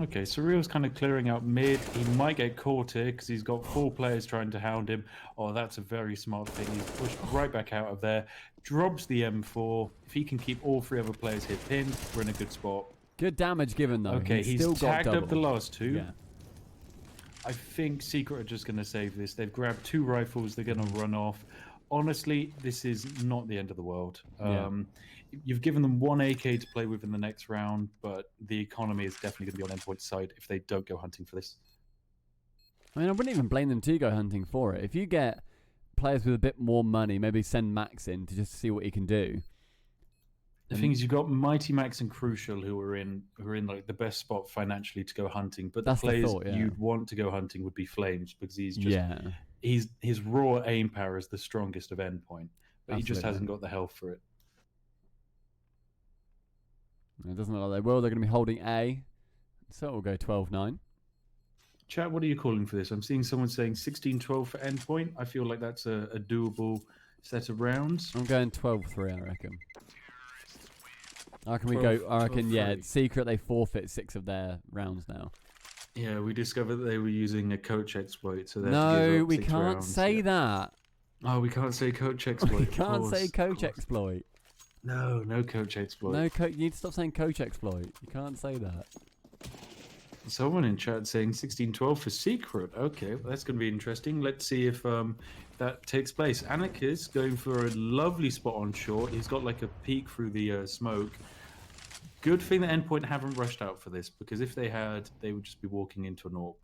Okay, Surreal's kind of clearing out mid. He might get caught here because he's got 4 players trying to hound him. Oh, that's a very smart thing. He's pushed right back out of there. Drops the M4. If he can keep all 3 other players here pinned, we're in a good spot. Good damage given, though. Okay, he's still tagged got up the last 2. Yeah. I think Secret are just going to save this. They've grabbed 2 rifles. They're going to run off. Honestly, this is not the end of the world. You've given them 1 AK to play with in the next round, but the economy is definitely going to be on Endpoint's side if they don't go hunting for this. I mean, I wouldn't even blame them to go hunting for it. If you get players with a bit more money, maybe send Max in to just see what he can do. The thing is, you've got Mighty Max and Crucial who are in like the best spot financially to go hunting, but the players you'd want to go hunting would be Flames because he's just his raw aim power is the strongest of Endpoint, but he just hasn't got the health for it. It doesn't look like they will. They're going to be holding A, so it will go 12-9. Chat, what are you calling for this? I'm seeing someone saying 16-12 for Endpoint. I feel like that's a doable set of rounds. I'm going 12-3, I reckon. I reckon, Secret, they forfeit 6 of their rounds now. Yeah, we discovered that they were using a coach exploit. So no, we can't say that. Oh, we can't say coach exploit. We can't say coach exploit. No coach exploit. You need to stop saying coach exploit. You can't say that. Someone in chat saying 16-12 for Secret. Okay, well, that's going to be interesting. Let's see if that takes place. Anik is going for a lovely spot on short. He's got like a peek through the smoke. Good thing that Endpoint haven't rushed out for this, because if they had, they would just be walking into an AWP.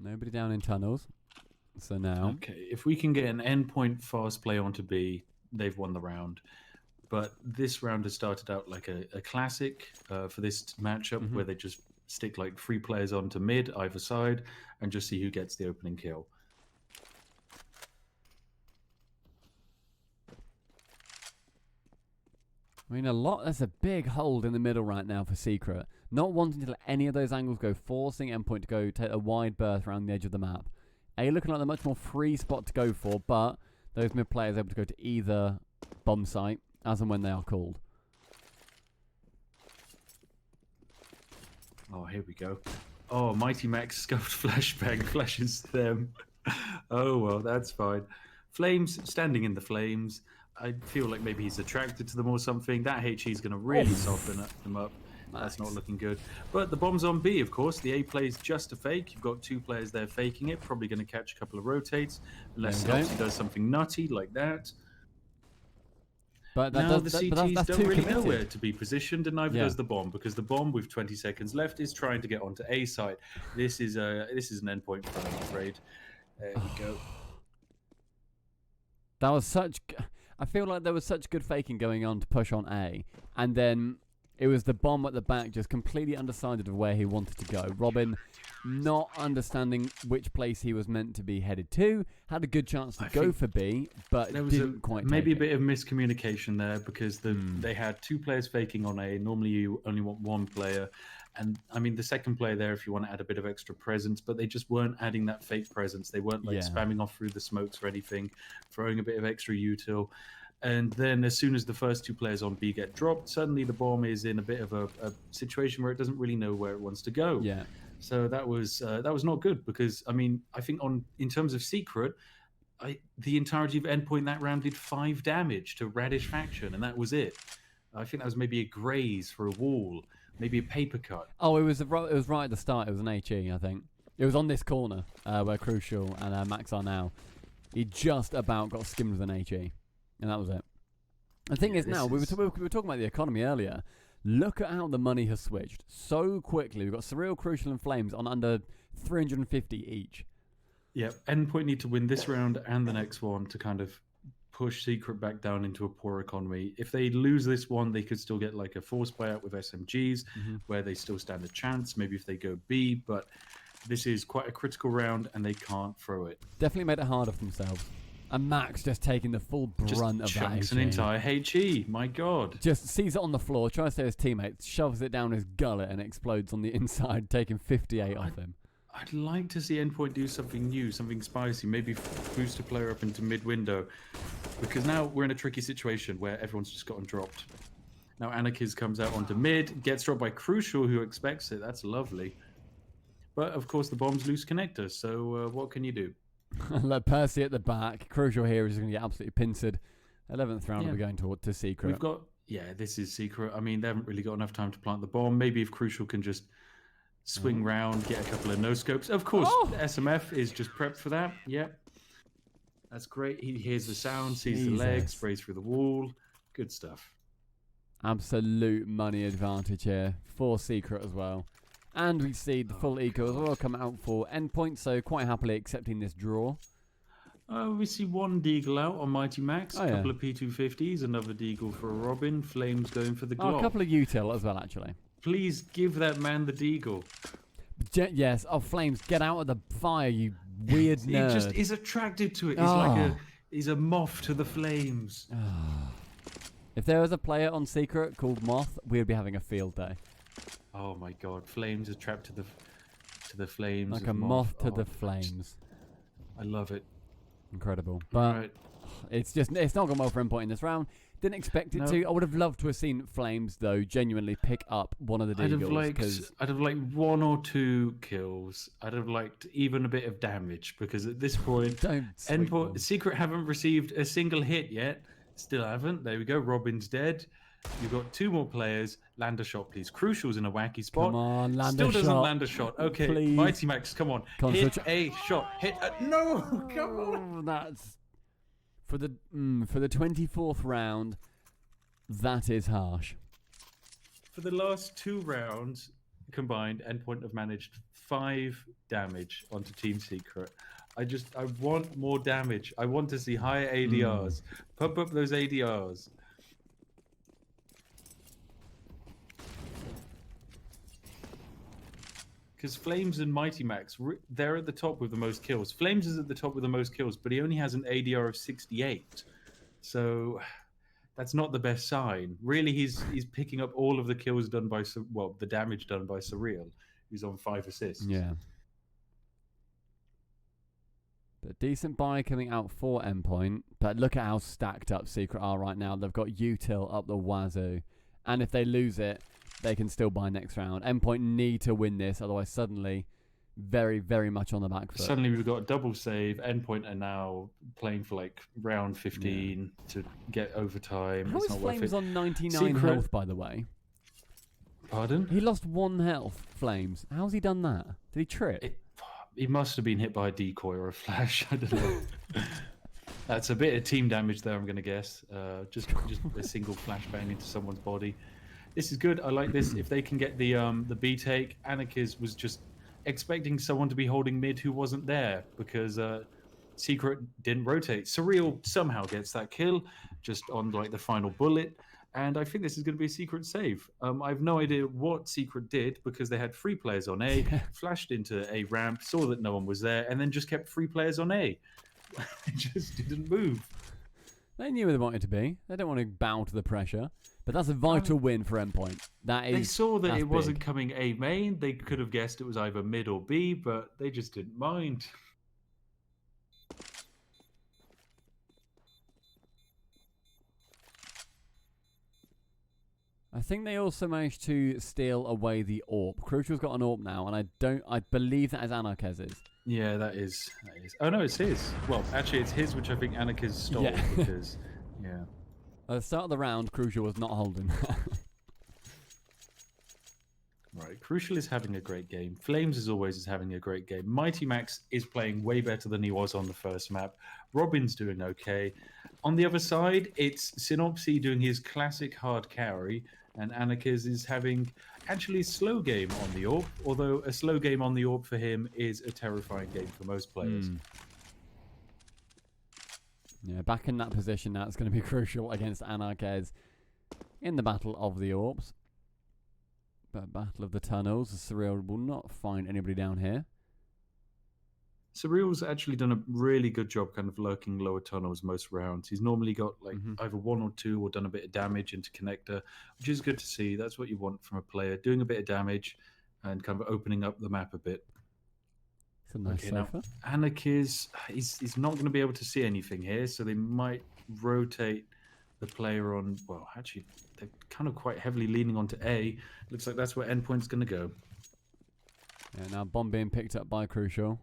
Nobody down in tunnels. So now... Okay, if we can get an Endpoint fast play onto B, they've won the round. But this round has started out like a classic for this matchup, where they just stick like 3 players onto mid, either side, and just see who gets the opening kill. I mean, there's a big hold in the middle right now for Secret. Not wanting to let any of those angles go, forcing Endpoint to go take a wide berth around the edge of the map. A looking like a much more free spot to go for, but those mid players able to go to either bomb site as and when they are called. Oh, here we go. Oh, Mighty Max scuffed flashbang flashes them. Oh, well, that's fine. Flames, standing in the flames. I feel like maybe he's attracted to them or something. That HE is going to really soften them up. Nice. That's not looking good. But the bomb's on B, of course. The A plays just a fake. You've got 2 players there faking it. Probably going to catch a couple of rotates. Unless he does something nutty like that. But now the CTs don't really know where to be positioned, and neither does the bomb, because the bomb with 20 seconds left is trying to get onto A side. This is an Endpoint for, I'm afraid. There we go. That was such... I feel like there was such good faking going on to push on A, and then it was the bomb at the back just completely undecided of where he wanted to go. Robin, not understanding which place he was meant to be headed to, had a good chance to go for B, but there was didn't quite maybe take a bit of miscommunication there, because they had 2 players faking on A. Normally you only want 1 player. And I mean, the second player there, if you want to add a bit of extra presence, but they just weren't adding that fake presence. They weren't like spamming off through the smokes or anything, throwing a bit of extra util. And then as soon as the first 2 players on B get dropped, suddenly the bomb is in a bit of a situation where it doesn't really know where it wants to go. Yeah. So that was not good, because I mean, I think in terms of Secret, the entirety of Endpoint that round did 5 damage to Radish faction, and that was it. I think that was maybe a graze for a wall. Maybe a paper cut. Oh, it was right at the start. It was an HE, I think. It was on this corner where Crucial and Max are now. He just about got skimmed with an HE, and that was it. The thing is now, we were talking about the economy earlier. Look at how the money has switched so quickly. We've got Surreal, Crucial, and Flames on under 350 each. Yeah, Endpoint need to win this round and the next one to kind of push Secret back down into a poor economy. If they lose this one, they could still get like a force buyout with SMGs, where they still stand a chance. Maybe if they go B, but this is quite a critical round and they can't throw it. Definitely made it harder for themselves. And Max just taking the full brunt of that. Chunks an entire HE, my god. Just sees it on the floor, tries to save his teammates, shoves it down his gullet and explodes on the inside, taking 58 off him. I'd like to see Endpoint do something new, something spicy, maybe boost a player up into mid-window. Because now we're in a tricky situation where everyone's just gotten dropped. Now Anakiz comes out onto mid, gets dropped by Crucial, who expects it. That's lovely. But of course the bomb's loose connector, so what can you do? Let Percy at the back. Crucial here is going to get absolutely pincered. 11th round, we're going to Secret. We've got, this is Secret. I mean, they haven't really got enough time to plant the bomb. Maybe if Crucial can just swing round, get a couple of no-scopes. Of course, SMF is just prepped for that. Yep. That's great. He hears the sound, sees the leg, sprays through the wall. Good stuff. Absolute money advantage here for Secret as well. And we see the full eco as well come out for Endpoint, so quite happily accepting this draw. We see one Deagle out on Mighty Max, a couple of P250s, another Deagle for a Robin, Flames going for the Glock. A couple of util as well, actually. Please give that man the Deagle. Yes, Flames, get out of the fire, you weird nerd. He just is attracted to it. He's a moth to the flames. If there was a player on Secret called Moth, we'd be having a field day. Oh my god, Flames are trapped to the flames. Like a moth to the flames. I love it. Incredible. But it's not gone well for Endpoint in this round. Didn't expect it to. I would have loved to have seen Flames, though, genuinely pick up one of the Deagles. I'd have liked 1 or 2 kills. I'd have liked even a bit of damage, because at this point, Endpoint, Secret haven't received a single hit yet. Still haven't. There we go. Robin's dead. You've got 2 more players. Land a shot, please. Crucial's in a wacky spot. Come on, land Still a shot. doesn't land a shot. Okay, please. Mighty Max, come on. Hit a shot. Hit a... No! Come on! That's... For the 24th round, that is harsh. For the last 2 rounds combined, Endpoint have managed 5 damage onto Team Secret. I want more damage. I want to see higher ADRs. Pump up those ADRs. Because Flames and Mighty Max, they're at the top with the most kills. Flames is at the top with the most kills, but he only has an ADR of 68. So that's not the best sign. Really, he's picking up all of the kills done by, the damage done by Surreal, who's on 5 assists. Yeah. But decent buy coming out for Endpoint. But look at how stacked up Secret are right now. They've got util up the wazoo. And if they lose it, they can still buy next round. Endpoint need to win this, otherwise suddenly very, very much on the back foot. Suddenly we've got a double save. Endpoint are now playing for like round 15 to get overtime. How is Flames on 99 health, by the way? Pardon? He lost 1 health, Flames. How's he done that? Did he trip? He must have been hit by a decoy or a flash. I don't know. That's a bit of team damage there, I'm going to guess. Just a single flashbang into someone's body. This is good. I like this. If they can get the B take, Anakiz was just expecting someone to be holding mid who wasn't there, because Secret didn't rotate. Surreal somehow gets that kill just on like the final bullet, and I think this is going to be a Secret save. I have no idea what Secret did, because they had 3 players on A, flashed into a ramp, saw that no one was there, and then just kept 3 players on A. They just didn't move. They knew where they wanted to be. They don't want to bow to the pressure. But that's a vital win for Endpoint. They saw that it wasn't coming A main. They could have guessed it was either mid or B, but they just didn't mind. I think they also managed to steal away the AWP. Crucial's got an AWP now, and I believe that is Anakez's. Yeah, that is. Oh no, it's his. Well, actually, it's his, which I think Anarkez stole. Yeah. Because, At the start of the round, Crucial was not holding. Right, Crucial is having a great game. Flames, as always, is having a great game. Mighty Max is playing way better than he was on the first map. Robin's doing okay. On the other side, it's Synopsy doing his classic hard carry, and Anarchiz is having actually a slow game on the AWP, although a slow game on the AWP for him is a terrifying game for most players. Yeah, back in that position now, it's going to be crucial against Anarchiz in the Battle of the AWPs. But Battle of the Tunnels, Surreal will not find anybody down here. Surreal's actually done a really good job kind of lurking lower tunnels most rounds. He's normally got like either 1 or 2 or done a bit of damage into connector, which is good to see. That's what you want from a player, doing a bit of damage and kind of opening up the map a bit. It's a nice sofa. Now, Anarchiz, he's not going to be able to see anything here, so they might rotate the player on, well, actually, they're kind of quite heavily leaning onto A. Looks like that's where Endpoint's going to go. Yeah, now bomb being picked up by Crucial.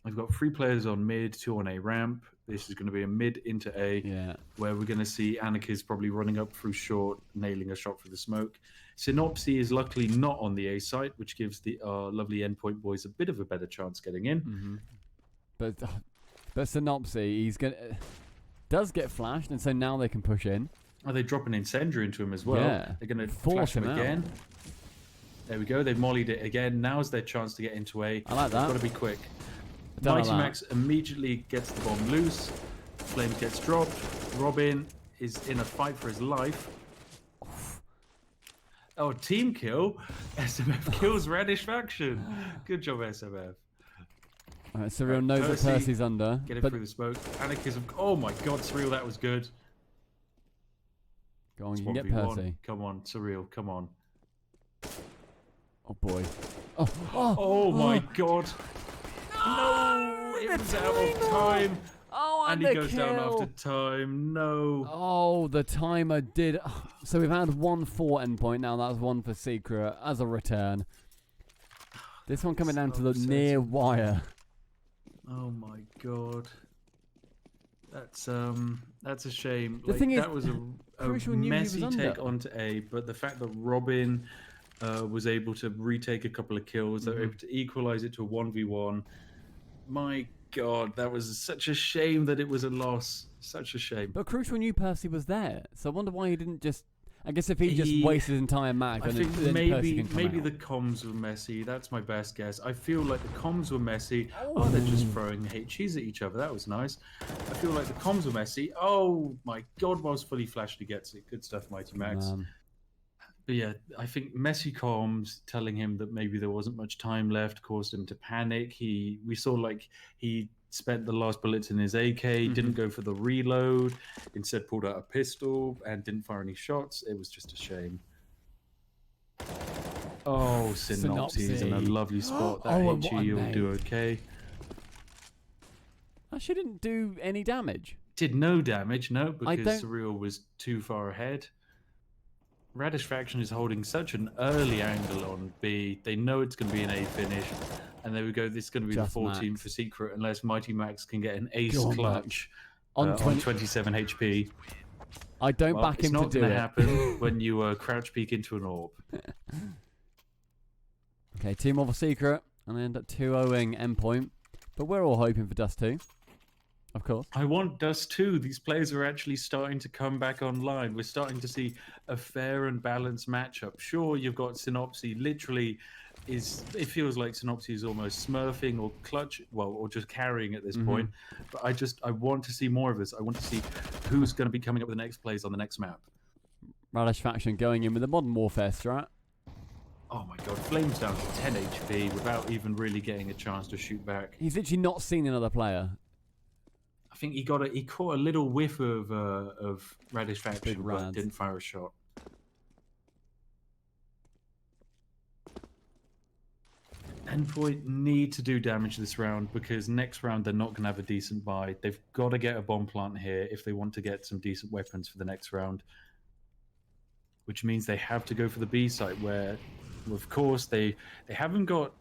We've got 3 players on mid, 2 on A ramp. This is going to be a mid into A, where we're going to see Anarchiz probably running up through short, nailing a shot for the smoke. Synopsy is luckily not on the A site, which gives the lovely Endpoint boys a bit of a better chance getting in. But Synopsy, does get flashed, and so now they can push in. Oh, they drop an incendiary into him as well. Yeah. They're going to force flash him out. again. There we go. They've mollied it again. Now's their chance to get into A. I like that. Got to be quick. Don't Mighty Max immediately gets the bomb loose. Flames gets dropped. Robin is in a fight for his life. Oh, team kill. SMF kills Radish Faction. Good job, SMF. All right, Surreal knows that Percy's under. Get it through the smoke. Anarchism. Oh my god, Surreal, that was good. Go on, you can get Percy. Come on, Surreal, come on. Oh boy. Oh my god. No! It was out of time. Oh, and he goes down after time. No. Oh, the timer did. So we've had 1 for Endpoint. Now that's 1 for Secret as a return. This one coming down to the near wire. Oh my god. That's a shame. The thing is, that was a messy take onto A, but the fact that Robin was able to retake a couple of kills, they were able to equalize it to a 1v1. My god, that was such a shame that it was a loss. Such a shame. But Crucial knew Percy was there, so I wonder why he didn't just. I guess if he just wasted his entire mag, I think then maybe Percy the comms were messy. That's my best guess. I feel like the comms were messy. Oh, they're just throwing HEs at each other. That was nice. I feel like the comms were messy. Oh my god, whilst fully flashed, he gets it. Good stuff, Mighty Max. But yeah, I think messy comms telling him that maybe there wasn't much time left caused him to panic. We saw like he spent the last bullets in his AK, didn't go for the reload, instead pulled out a pistol and didn't fire any shots. It was just a shame. Oh, Synopsy is in a lovely spot. That HE will do okay. She didn't do any damage. Did no damage, no, because Surreal was too far ahead. Radish Faction is holding such an early angle on B. They know it's going to be an A finish. And there we go. This is going to be the 14 for Secret unless Mighty Max can get an ace clutch on 27 HP. I don't back him to do it. It's not going to happen when you crouch peek into an orb. Okay, 2 more for Secret. And they end up 2-0ing Endpoint. But we're all hoping for Dust 2. Of course. I want Dust 2. These players are actually starting to come back online. We're starting to see a fair and balanced matchup. Sure, you've got Synopsy. Literally, it feels like Synopsy is almost smurfing or or just carrying at this point. But I want to see more of this. I want to see who's going to be coming up with the next plays on the next map. Radish Faction going in with a Modern Warfare strat. Oh my god, Flames down to 10 HP without even really getting a chance to shoot back. He's literally not seen another player. I think he caught a little whiff of Radish Faction, but didn't fire a shot. Endpoint need to do damage this round because next round they're not going to have a decent buy. They've got to get a bomb plant here if they want to get some decent weapons for the next round. Which means they have to go for the B site where, of course, they haven't got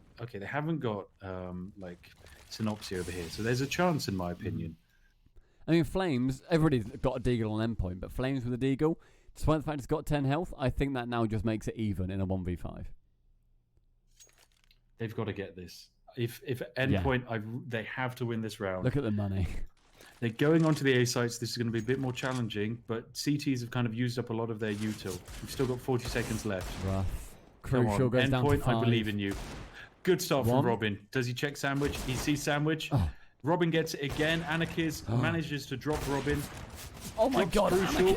like Synopsy over here. So there's a chance, in my opinion. I mean, Flames, everybody's got a deagle on Endpoint, but Flames with a deagle, despite the fact it's got 10 health, I think that now just makes it even in a 1v5. They've got to get this. If Endpoint, they have to win this round. Look at the money. They're going on to the A sites. This is going to be a bit more challenging, but CTs have kind of used up a lot of their util. We've still got 40 seconds left. Rough. Crucial goes down to 5. I believe in you. Good start from Robin. Does he check Sandwich? He sees Sandwich. Oh. Robin gets it again. Anakiz manages to drop Robin. Oh my God, Crucial.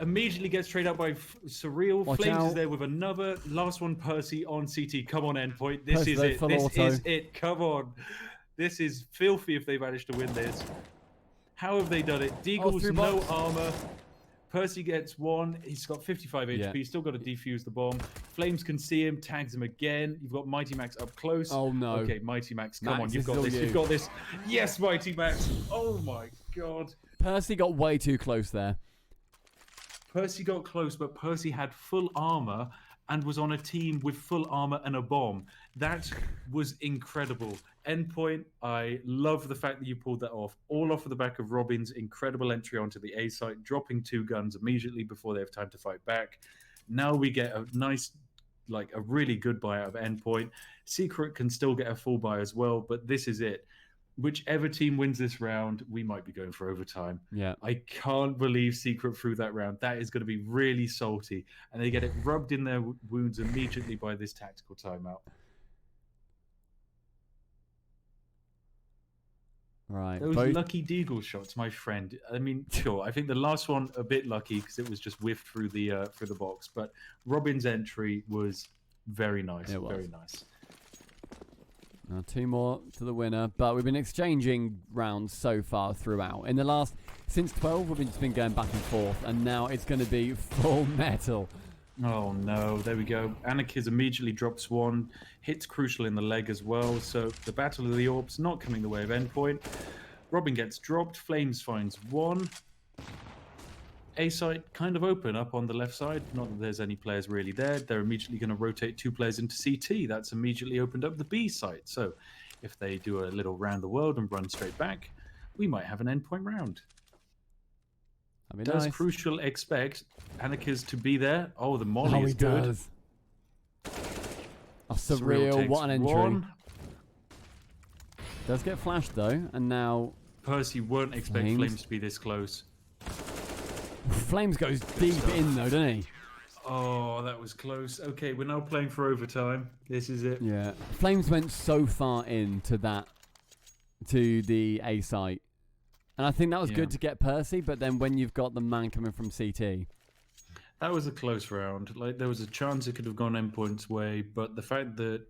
Immediately gets traded out by Surreal. Watch Flames out. is there with another. Last one, Percy on CT. Come on, Endpoint. This Percy is it. This auto. is it. Come on. This is filthy if they manage to win this. How have they done it? Deagle's no armor. Percy gets 1. He's got 55 HP. He's still got to defuse the bomb. Flames can see him, tags him again. You've got Mighty Max up close. Oh no. Okay, Mighty Max, come on. You've got this. You've got this. Yes, Mighty Max. Oh my God. Percy got way too close there. Percy got close, but Percy had full armor and was on a team with full armor and a bomb. That was incredible. Endpoint, I love the fact that you pulled that off. All off of the back of Robin's incredible entry onto the A site, dropping 2 guns immediately before they have time to fight back. Now we get a nice, like a really good buy out of Endpoint. Secret can still get a full buy as well, but this is it. Whichever team wins this round, we might be going for overtime. Yeah. I can't believe Secret through that round. That is going to be really salty. And they get it rubbed in their wounds immediately by this tactical timeout. Right. Those lucky deagle shots, my friend. I mean, sure. I think the last one a bit lucky because it was just whiffed through the box. But Robin's entry was very nice. It was. Very nice. Now 2 more to the winner, but we've been exchanging rounds so far throughout. In the last, since 12, we've just been going back and forth, and now it's going to be full metal. Oh no, there we go. Anakiz immediately drops 1, hits Crucial in the leg as well, so the Battle of the Orbs not coming the way of Endpoint. Robin gets dropped, Flames finds 1. A site kind of open up on the left side. Not that there's any players really there. They're immediately going to rotate 2 players into CT. That's immediately opened up the B site. So if they do a little round the world and run straight back, we might have an Endpoint round. Does nice. Crucial expect Anakiz to be there? Oh, the molly is good. Does. Oh, Surreal, what an entry. 1. Does get flashed though, and now Percy won't expect Flames to be this close. Flames goes deep in though, doesn't he? Oh, that was close. Okay, we're now playing for overtime. This is it. Yeah. Flames went so far into to the A site. And I think that was good to get Percy, but then when you've got the man coming from CT. That was a close round. Like there was a chance it could have gone Endpoint's way, but the fact that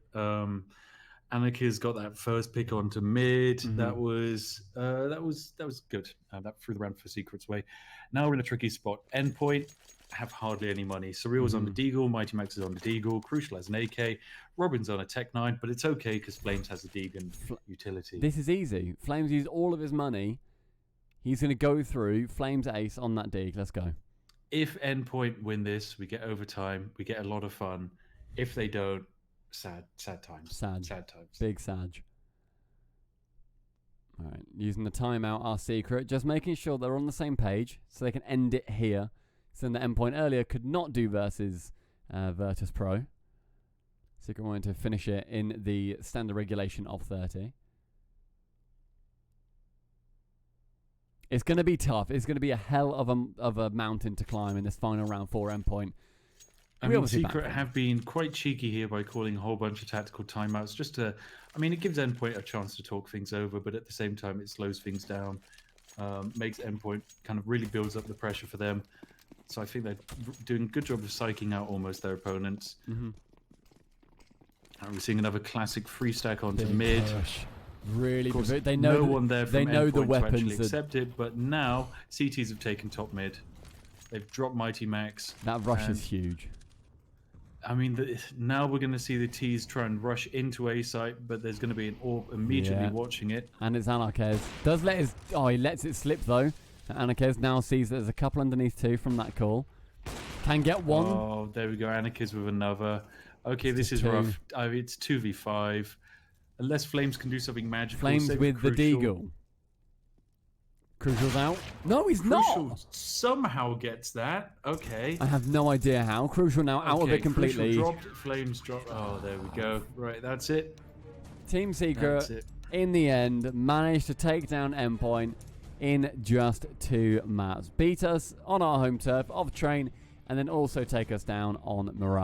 Anakiz got that first pick onto mid, that was good. That threw the round for Secret's way. Now we're in a tricky spot. Endpoint have hardly any money. Surreal's on the Deagle, Mighty Max is on the Deagle, Crucial has an AK, Robin's on a Tech 9, but it's okay because Flames has a Deegan utility. This is easy. Flames used all of his money. He's going to go through Flames ace on that Deagle. Let's go. If Endpoint win this, we get overtime. We get a lot of fun. If they don't, sad times. Sad times. Big Sag. All right, using the timeout, our Secret, just making sure they're on the same page so they can end it here. So the Endpoint earlier could not do versus Virtus Pro. Secret wanted to finish it in the standard regulation of 30. It's going to be tough. It's going to be a hell of a mountain to climb in this final round for Endpoint. I mean, Secret have been quite cheeky here by calling a whole bunch of tactical timeouts. It gives Endpoint a chance to talk things over, but at the same time, it slows things down, makes Endpoint kind of really builds up the pressure for them. So I think they're doing a good job of psyching out almost their opponents. And we're seeing another classic free stack onto mid. Push. Really, they know no one there from they know the weapons to accept it, but now CTs have taken top mid. They've dropped Mighty Max. That rush is huge. I mean, now we're going to see the T's try and rush into A site, but there's going to be an orb immediately watching it. And it's Anarchez. He lets it slip though. Anarchez now sees that there's a couple underneath too from that call. Can get one. Oh, there we go. Anarchez with another. Okay, this is rough. It's 2v5. Unless Flames can do something magical. Flames with the Deagle. Crucial's out. No, he's Crucial not. somehow gets that. Okay. I have no idea how. Crucial now out of it completely. Crucial dropped. Flames dropped. Oh, there we go. Right, that's it. Team Secret, That's it. in the end, managed to take down Endpoint in just 2 maps. Beat us on our home turf of Train, and then also take us down on Mirage.